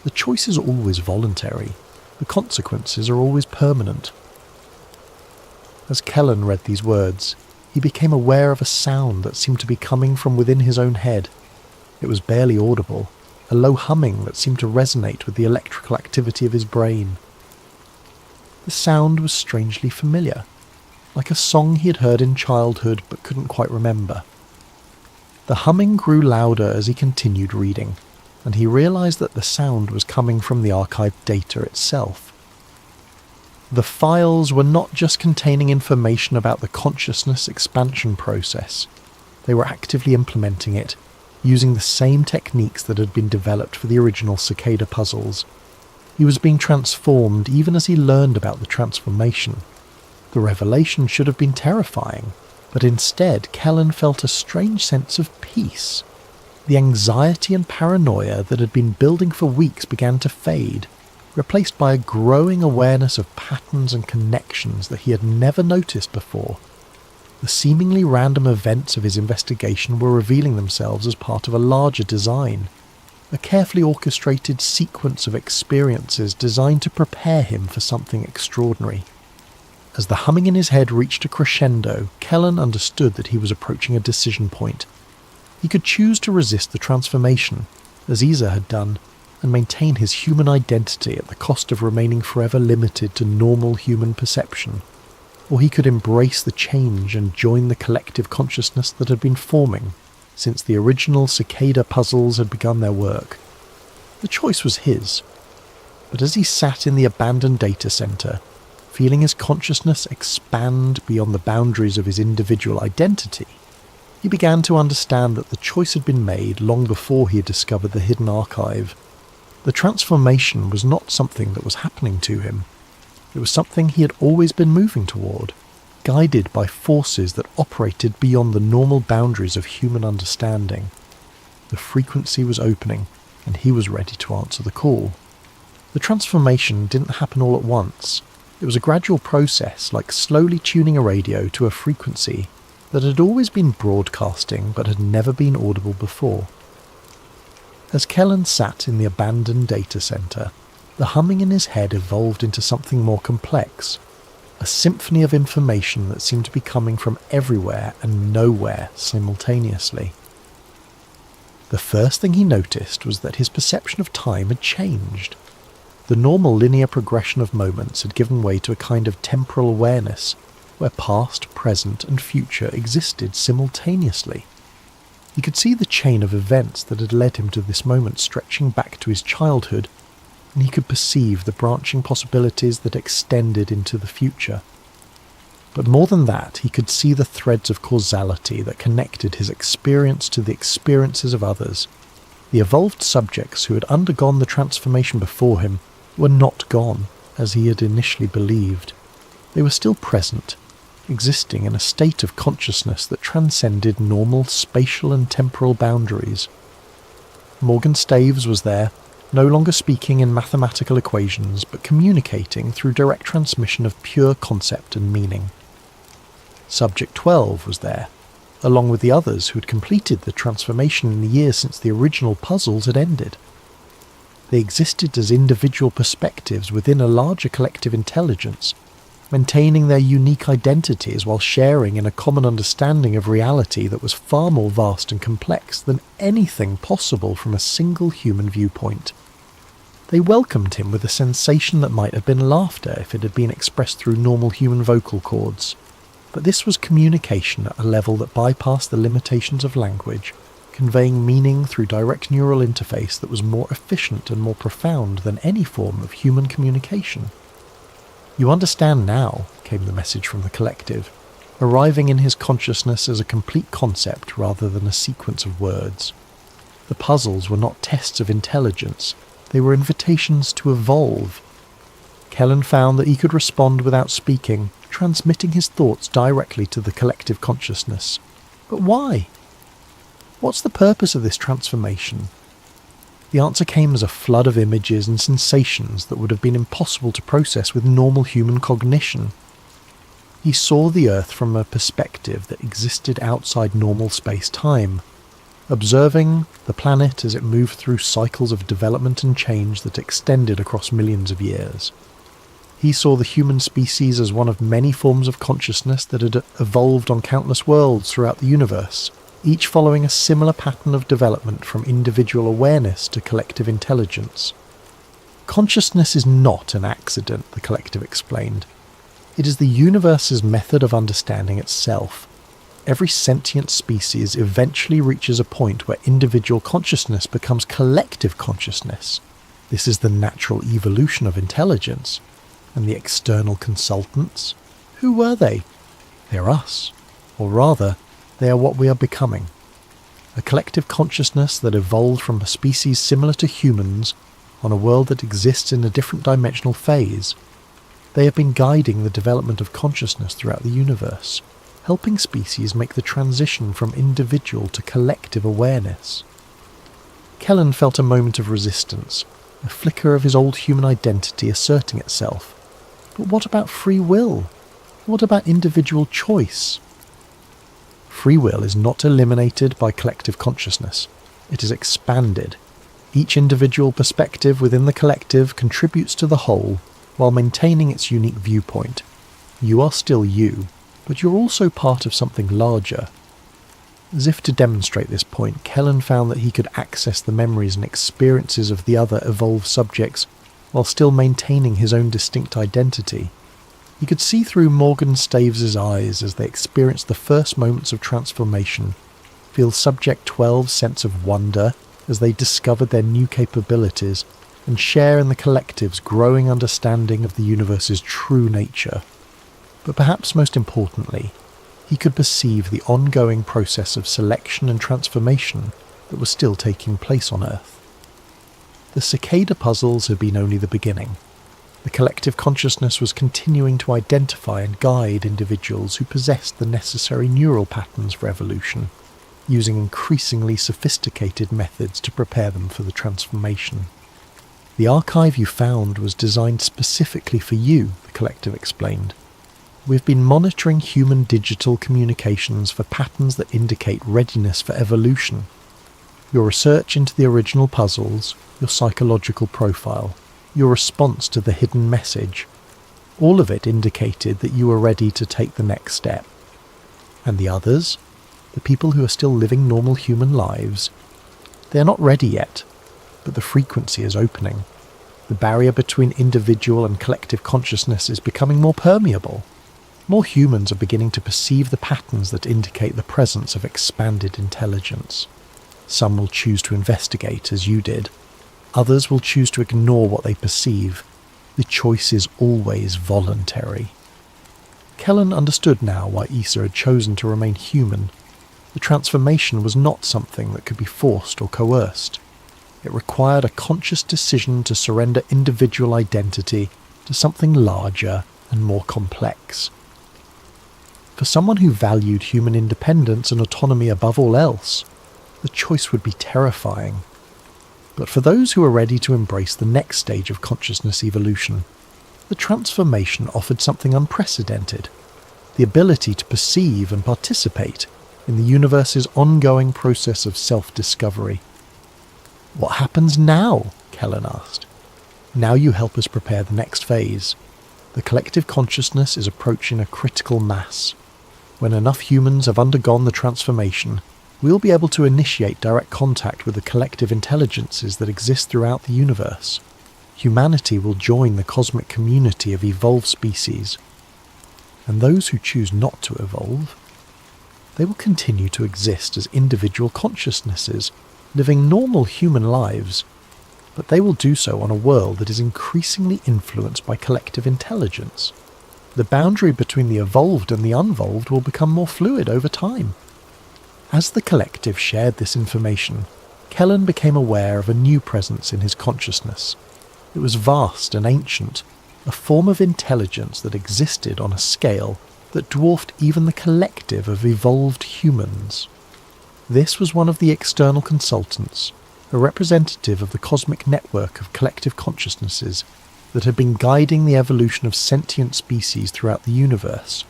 The choice is always voluntary. The consequences are always permanent. As Kellen read these words, he became aware of a sound that seemed to be coming from within his own head. It was barely audible, a low humming that seemed to resonate with the electrical activity of his brain. The sound was strangely familiar, like a song he had heard in childhood but couldn't quite remember. The humming grew louder as he continued reading, and he realised that the sound was coming from the archived data itself. The files were not just containing information about the consciousness expansion process. They were actively implementing it, using the same techniques that had been developed for the original cicada puzzles. He was being transformed even as he learned about the transformation. The revelation should have been terrifying, but instead Kellen felt a strange sense of peace. The anxiety and paranoia that had been building for weeks began to fade, replaced by a growing awareness of patterns and connections that he had never noticed before. The seemingly random events of his investigation were revealing themselves as part of a larger design, a carefully orchestrated sequence of experiences designed to prepare him for something extraordinary. As the humming in his head reached a crescendo, Kellen understood that he was approaching a decision point. He could choose to resist the transformation, as Isa had done, and maintain his human identity at the cost of remaining forever limited to normal human perception. Or he could embrace the change and join the collective consciousness that had been forming since the original cicada puzzles had begun their work. The choice was his. But as he sat in the abandoned data center, feeling his consciousness expand beyond the boundaries of his individual identity, he began to understand that the choice had been made long before he had discovered the hidden archive. The transformation was not something that was happening to him. It was something he had always been moving toward, guided by forces that operated beyond the normal boundaries of human understanding. The frequency was opening, and he was ready to answer the call. The transformation didn't happen all at once. It was a gradual process, like slowly tuning a radio to a frequency that had always been broadcasting but had never been audible before. As Kellen sat in the abandoned data center, the humming in his head evolved into something more complex, a symphony of information that seemed to be coming from everywhere and nowhere simultaneously. The first thing he noticed was that his perception of time had changed. The normal linear progression of moments had given way to a kind of temporal awareness, where past, present, and future existed simultaneously. He could see the chain of events that had led him to this moment stretching back to his childhood, and he could perceive the branching possibilities that extended into the future. But more than that, he could see the threads of causality that connected his experience to the experiences of others. The evolved subjects who had undergone the transformation before him were not gone, as he had initially believed. They were still present, existing in a state of consciousness that transcended normal spatial and temporal boundaries. Morgan Staves was there, no longer speaking in mathematical equations, but communicating through direct transmission of pure concept and meaning. Subject 12 was there, along with the others who had completed the transformation in the years since the original puzzles had ended. They existed as individual perspectives within a larger collective intelligence, maintaining their unique identities while sharing in a common understanding of reality that was far more vast and complex than anything possible from a single human viewpoint. They welcomed him with a sensation that might have been laughter if it had been expressed through normal human vocal cords, but this was communication at a level that bypassed the limitations of language, conveying meaning through direct neural interface that was more efficient and more profound than any form of human communication. "You understand now," came the message from the collective, arriving in his consciousness as a complete concept rather than a sequence of words. The puzzles were not tests of intelligence, they were invitations to evolve. Kellen found that he could respond without speaking, transmitting his thoughts directly to the collective consciousness. But why? What's the purpose of this transformation? The answer came as a flood of images and sensations that would have been impossible to process with normal human cognition. He saw the Earth from a perspective that existed outside normal space-time, observing the planet as it moved through cycles of development and change that extended across millions of years. He saw the human species as one of many forms of consciousness that had evolved on countless worlds throughout the universe, each following a similar pattern of development from individual awareness to collective intelligence. Consciousness is not an accident, the collective explained. It is the universe's method of understanding itself. Every sentient species eventually reaches a point where individual consciousness becomes collective consciousness. This is the natural evolution of intelligence. And the external consultants? Who were they? They're us. Or rather, they are what we are becoming. A collective consciousness that evolved from a species similar to humans on a world that exists in a different dimensional phase. They have been guiding the development of consciousness throughout the universe, helping species make the transition from individual to collective awareness. Kellen felt a moment of resistance, a flicker of his old human identity asserting itself. But what about free will? What about individual choice? Free will is not eliminated by collective consciousness. It is expanded. Each individual perspective within the collective contributes to the whole while maintaining its unique viewpoint. You are still you, but you're also part of something larger. As if to demonstrate this point, Kellen found that he could access the memories and experiences of the other evolved subjects while still maintaining his own distinct identity. He could see through Morgan Staves's eyes as they experienced the first moments of transformation, feel Subject 12's sense of wonder as they discovered their new capabilities, and share in the collective's growing understanding of the universe's true nature. But perhaps most importantly, he could perceive the ongoing process of selection and transformation that was still taking place on Earth. The cicada puzzles had been only the beginning. The collective consciousness was continuing to identify and guide individuals who possessed the necessary neural patterns for evolution, using increasingly sophisticated methods to prepare them for the transformation. The archive you found was designed specifically for you, the collective explained. We've been monitoring human digital communications for patterns that indicate readiness for evolution. Your research into the original puzzles, your psychological profile, your response to the hidden message, all of it indicated that you were ready to take the next step. And the others, the people who are still living normal human lives, they are not ready yet, but the frequency is opening. The barrier between individual and collective consciousness is becoming more permeable. More humans are beginning to perceive the patterns that indicate the presence of expanded intelligence. Some will choose to investigate, as you did. Others will choose to ignore what they perceive. The choice is always voluntary. Kellen understood now why Issa had chosen to remain human. The transformation was not something that could be forced or coerced. It required a conscious decision to surrender individual identity to something larger and more complex. For someone who valued human independence and autonomy above all else, the choice would be terrifying. But for those who are ready to embrace the next stage of consciousness evolution, the transformation offered something unprecedented, the ability to perceive and participate in the universe's ongoing process of self-discovery. What happens now? Kellen asked. Now you help us prepare the next phase. The collective consciousness is approaching a critical mass. When enough humans have undergone the transformation, we'll be able to initiate direct contact with the collective intelligences that exist throughout the universe. Humanity will join the cosmic community of evolved species. And those who choose not to evolve, they will continue to exist as individual consciousnesses, living normal human lives, but they will do so on a world that is increasingly influenced by collective intelligence. The boundary between the evolved and the unvolved will become more fluid over time. As the collective shared this information, Kellen became aware of a new presence in his consciousness. It was vast and ancient, a form of intelligence that existed on a scale that dwarfed even the collective of evolved humans. This was one of the external consultants, a representative of the cosmic network of collective consciousnesses that had been guiding the evolution of sentient species throughout the universe.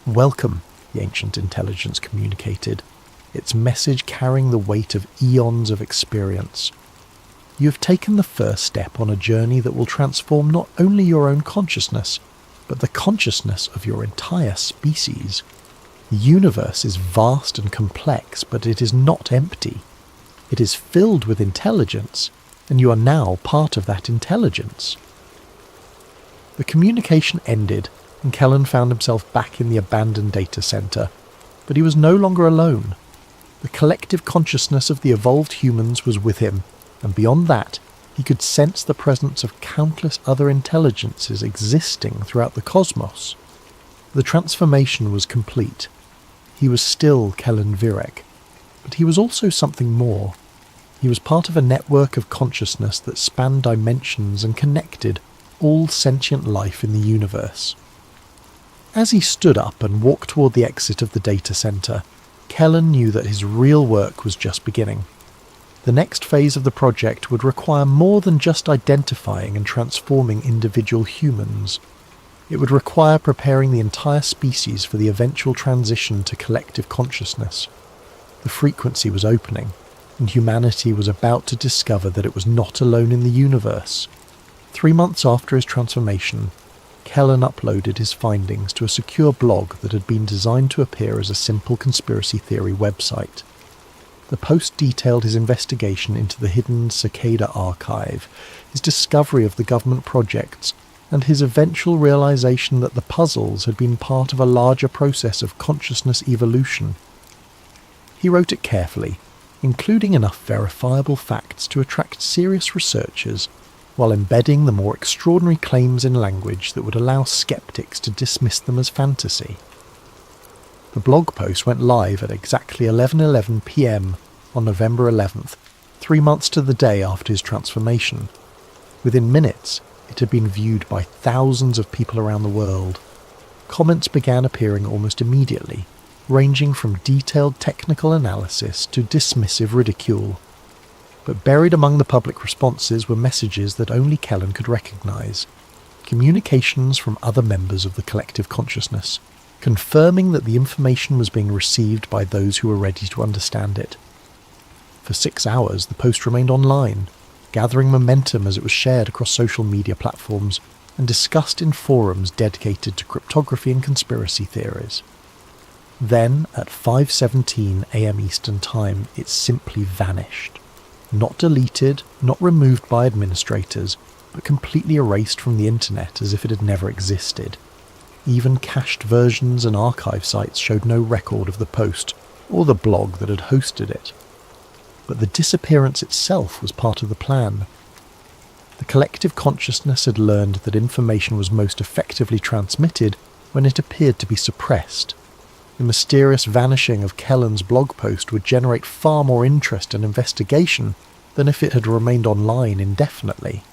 "Welcome," the ancient intelligence communicated, its message carrying the weight of eons of experience. "You have taken the first step on a journey that will transform not only your own consciousness, but the consciousness of your entire species. The universe is vast and complex, but it is not empty. It is filled with intelligence, and you are now part of that intelligence. The communication ended, and Kellen found himself back in the abandoned data center, but he was no longer alone. The collective consciousness of the evolved humans was with him, and beyond that, he could sense the presence of countless other intelligences existing throughout the cosmos. The transformation was complete. He was still Kellen Virek, but he was also something more. He was part of a network of consciousness that spanned dimensions and connected all sentient life in the universe. As he stood up and walked toward the exit of the data center, Kellen knew that his real work was just beginning. The next phase of the project would require more than just identifying and transforming individual humans. It would require preparing the entire species for the eventual transition to collective consciousness. The frequency was opening, and humanity was about to discover that it was not alone in the universe. 3 months after his transformation, Kellen uploaded his findings to a secure blog that had been designed to appear as a simple conspiracy theory website. The post detailed his investigation into the hidden cicada archive, his discovery of the government projects, and his eventual realization that the puzzles had been part of a larger process of consciousness evolution. He wrote it carefully, including enough verifiable facts to attract serious researchers, while embedding the more extraordinary claims in language that would allow skeptics to dismiss them as fantasy. The blog post went live at exactly 11:11 p.m. on November 11th, 3 months to the day after his transformation. Within minutes, it had been viewed by thousands of people around the world. Comments began appearing almost immediately, ranging from detailed technical analysis to dismissive ridicule. But buried among the public responses were messages that only Kellen could recognize. Communications from other members of the collective consciousness, confirming that the information was being received by those who were ready to understand it. For 6 hours, the post remained online, gathering momentum as it was shared across social media platforms and discussed in forums dedicated to cryptography and conspiracy theories. Then, at 5:17 a.m. Eastern Time, it simply vanished. Not deleted, not removed by administrators, but completely erased from the internet as if it had never existed. Even cached versions and archive sites showed no record of the post or the blog that had hosted it. But the disappearance itself was part of the plan. The collective consciousness had learned that information was most effectively transmitted when it appeared to be suppressed. The mysterious vanishing of Kellen's blog post would generate far more interest and investigation than if it had remained online indefinitely.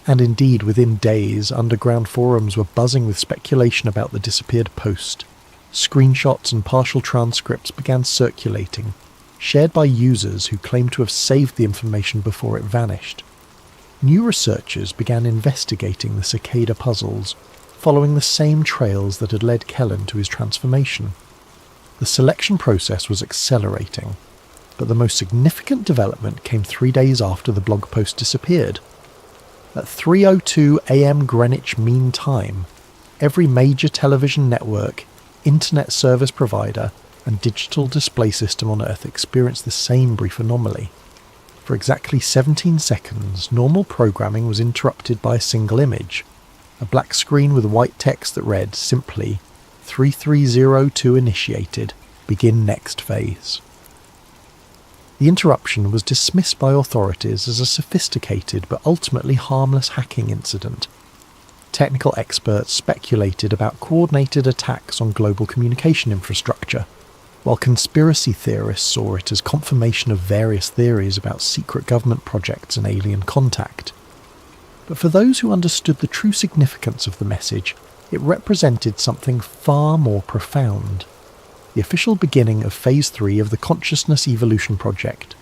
And indeed, within days, underground forums were buzzing with speculation about the disappeared post. Screenshots and partial transcripts began circulating, shared by users who claimed to have saved the information before it vanished. New researchers began investigating the cicada puzzles, following the same trails that had led Kellen to his transformation. The selection process was accelerating, but the most significant development came 3 days after the blog post disappeared. At 3:02 a.m. Greenwich Mean Time, every major television network, internet service provider, and digital display system on Earth experienced the same brief anomaly. For exactly 17 seconds, normal programming was interrupted by a single image, a black screen with white text that read simply, 3302 initiated, begin next phase. The interruption was dismissed by authorities as a sophisticated but ultimately harmless hacking incident. Technical experts speculated about coordinated attacks on global communication infrastructure, while conspiracy theorists saw it as confirmation of various theories about secret government projects and alien contact. But for those who understood the true significance of the message, it represented something far more profound. The official beginning of Phase 3 of the Consciousness Evolution Project.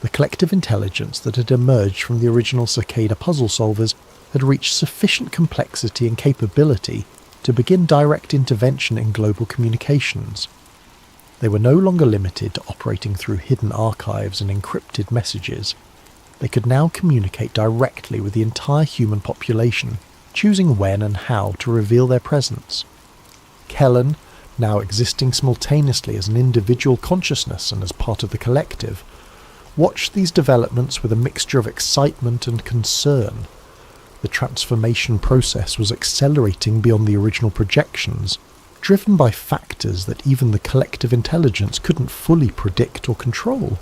The collective intelligence that had emerged from the original cicada puzzle solvers had reached sufficient complexity and capability to begin direct intervention in global communications. They were no longer limited to operating through hidden archives and encrypted messages. They could now communicate directly with the entire human population, choosing when and how to reveal their presence. Kellen, now existing simultaneously as an individual consciousness and as part of the collective, watched these developments with a mixture of excitement and concern. The transformation process was accelerating beyond the original projections, driven by factors that even the collective intelligence couldn't fully predict or control.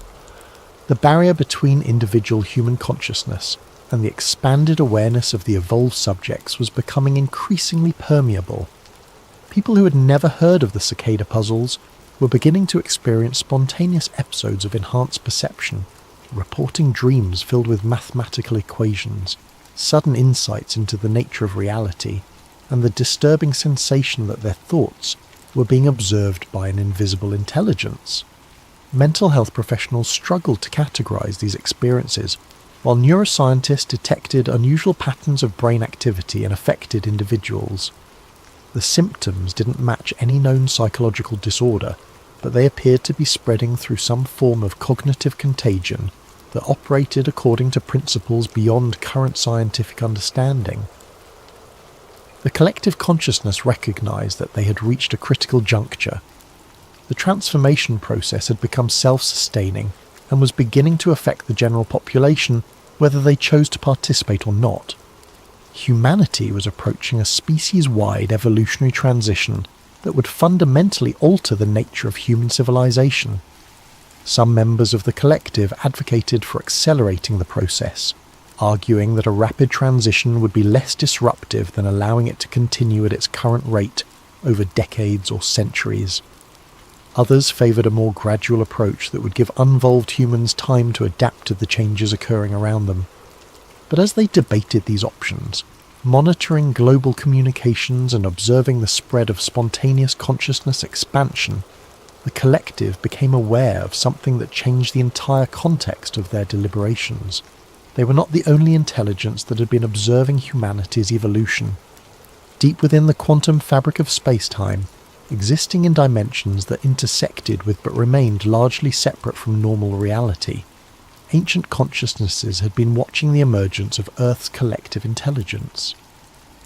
The barrier between individual human consciousness and the expanded awareness of the evolved subjects was becoming increasingly permeable. People who had never heard of the cicada puzzles were beginning to experience spontaneous episodes of enhanced perception, reporting dreams filled with mathematical equations, sudden insights into the nature of reality, and the disturbing sensation that their thoughts were being observed by an invisible intelligence. Mental health professionals struggled to categorize these experiences, while neuroscientists detected unusual patterns of brain activity in affected individuals. The symptoms didn't match any known psychological disorder, but they appeared to be spreading through some form of cognitive contagion that operated according to principles beyond current scientific understanding. The collective consciousness recognized that they had reached a critical juncture. The transformation process had become self-sustaining and was beginning to affect the general population whether they chose to participate or not. Humanity was approaching a species-wide evolutionary transition that would fundamentally alter the nature of human civilization. Some members of the collective advocated for accelerating the process, arguing that a rapid transition would be less disruptive than allowing it to continue at its current rate over decades or centuries. Others favoured a more gradual approach that would give uninvolved humans time to adapt to the changes occurring around them. But as they debated these options, monitoring global communications and observing the spread of spontaneous consciousness expansion, the collective became aware of something that changed the entire context of their deliberations. They were not the only intelligence that had been observing humanity's evolution. Deep within the quantum fabric of space-time, existing in dimensions that intersected with but remained largely separate from normal reality, ancient consciousnesses had been watching the emergence of Earth's collective intelligence.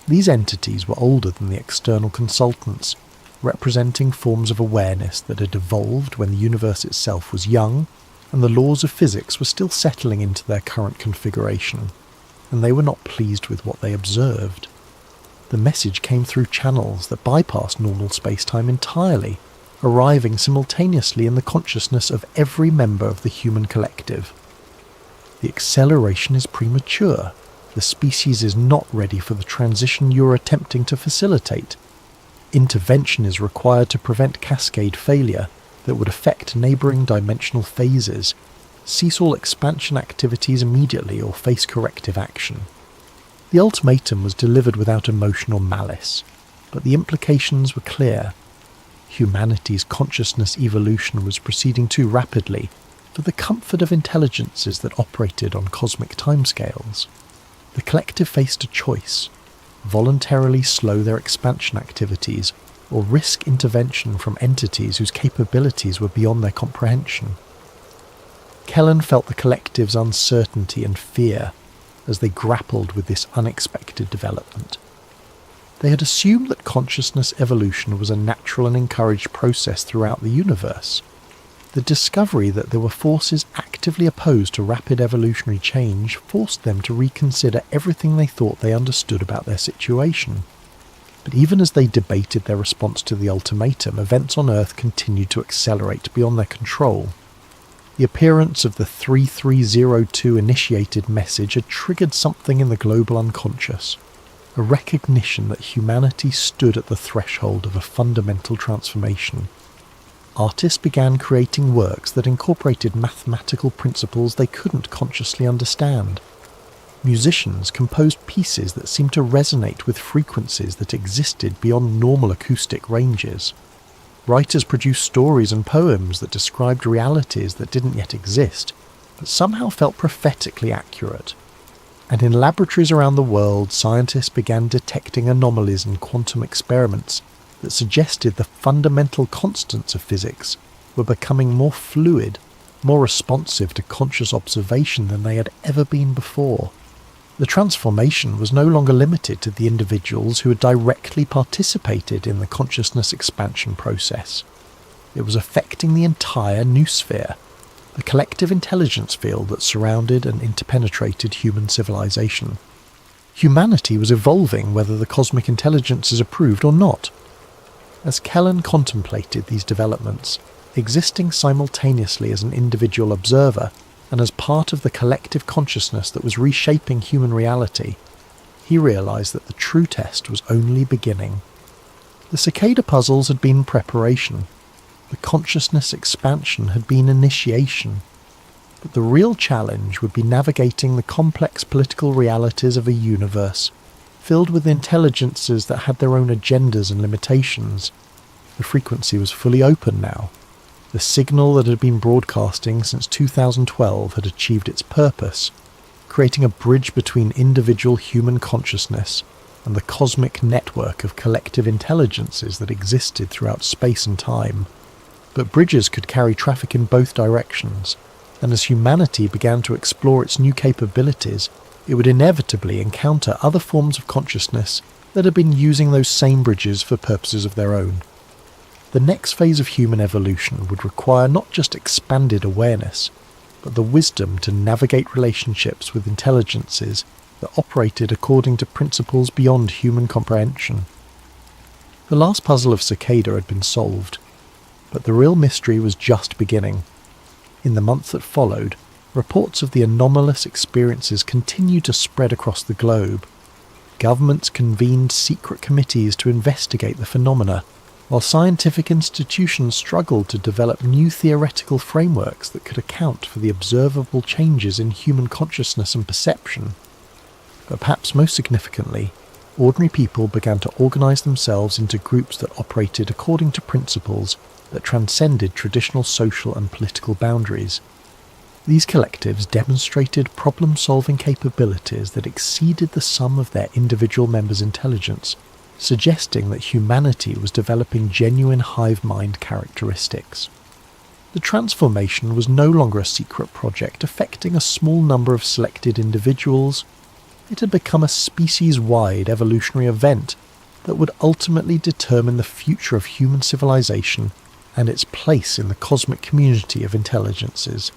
These entities were older than the external consultants, representing forms of awareness that had evolved when the universe itself was young and the laws of physics were still settling into their current configuration, and they were not pleased with what they observed. The message came through channels that bypassed normal space-time entirely, arriving simultaneously in the consciousness of every member of the human collective. The acceleration is premature. The species is not ready for the transition you are attempting to facilitate. Intervention is required to prevent cascade failure that would affect neighbouring dimensional phases. Cease all expansion activities immediately or face corrective action. The ultimatum was delivered without emotion or malice, but the implications were clear. Humanity's consciousness evolution was proceeding too rapidly for the comfort of intelligences that operated on cosmic timescales. The collective faced a choice: voluntarily slow their expansion activities or risk intervention from entities whose capabilities were beyond their comprehension. Kellen felt the collective's uncertainty and fear as they grappled with this unexpected development. They had assumed that consciousness evolution was a natural and encouraged process throughout the universe. The discovery that there were forces actively opposed to rapid evolutionary change forced them to reconsider everything they thought they understood about their situation. But even as they debated their response to the ultimatum, events on Earth continued to accelerate beyond their control. The appearance of the 3302 initiated message had triggered something in the global unconscious, a recognition that humanity stood at the threshold of a fundamental transformation. Artists began creating works that incorporated mathematical principles they couldn't consciously understand. Musicians composed pieces that seemed to resonate with frequencies that existed beyond normal acoustic ranges. Writers produced stories and poems that described realities that didn't yet exist, but somehow felt prophetically accurate. And in laboratories around the world, scientists began detecting anomalies in quantum experiments that suggested the fundamental constants of physics were becoming more fluid, more responsive to conscious observation than they had ever been before. The transformation was no longer limited to the individuals who had directly participated in the consciousness expansion process. It was affecting the entire noosphere. the collective intelligence field that surrounded and interpenetrated human civilization. Humanity was evolving whether the cosmic intelligences approved or not. As Kellen contemplated these developments, existing simultaneously as an individual observer and as part of the collective consciousness that was reshaping human reality, he realized that the true test was only beginning. The cicada puzzles had been preparation. The consciousness expansion had been initiation. But the real challenge would be navigating the complex political realities of a universe filled with intelligences that had their own agendas and limitations. The frequency was fully open now. The signal that had been broadcasting since 2012 had achieved its purpose, creating a bridge between individual human consciousness and the cosmic network of collective intelligences that existed throughout space and time. But bridges could carry traffic in both directions, and as humanity began to explore its new capabilities, it would inevitably encounter other forms of consciousness that had been using those same bridges for purposes of their own. The next phase of human evolution would require not just expanded awareness, but the wisdom to navigate relationships with intelligences that operated according to principles beyond human comprehension. The last puzzle of Cicada had been solved, but the real mystery was just beginning. In the month that followed, reports of the anomalous experiences continued to spread across the globe. Governments convened secret committees to investigate the phenomena, while scientific institutions struggled to develop new theoretical frameworks that could account for the observable changes in human consciousness and perception. But perhaps most significantly, ordinary people began to organize themselves into groups that operated according to principles that transcended traditional social and political boundaries. These collectives demonstrated problem-solving capabilities that exceeded the sum of their individual members' intelligence, suggesting that humanity was developing genuine hive mind characteristics. The transformation was no longer a secret project affecting a small number of selected individuals. It had become a species-wide evolutionary event that would ultimately determine the future of human civilization and its place in the cosmic community of intelligences.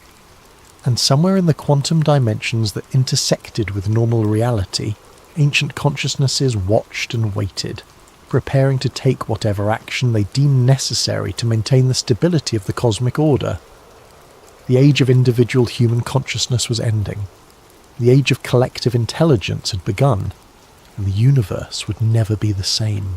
And somewhere in the quantum dimensions that intersected with normal reality, ancient consciousnesses watched and waited, preparing to take whatever action they deemed necessary to maintain the stability of the cosmic order. The age of individual human consciousness was ending. The age of collective intelligence had begun, and the universe would never be the same.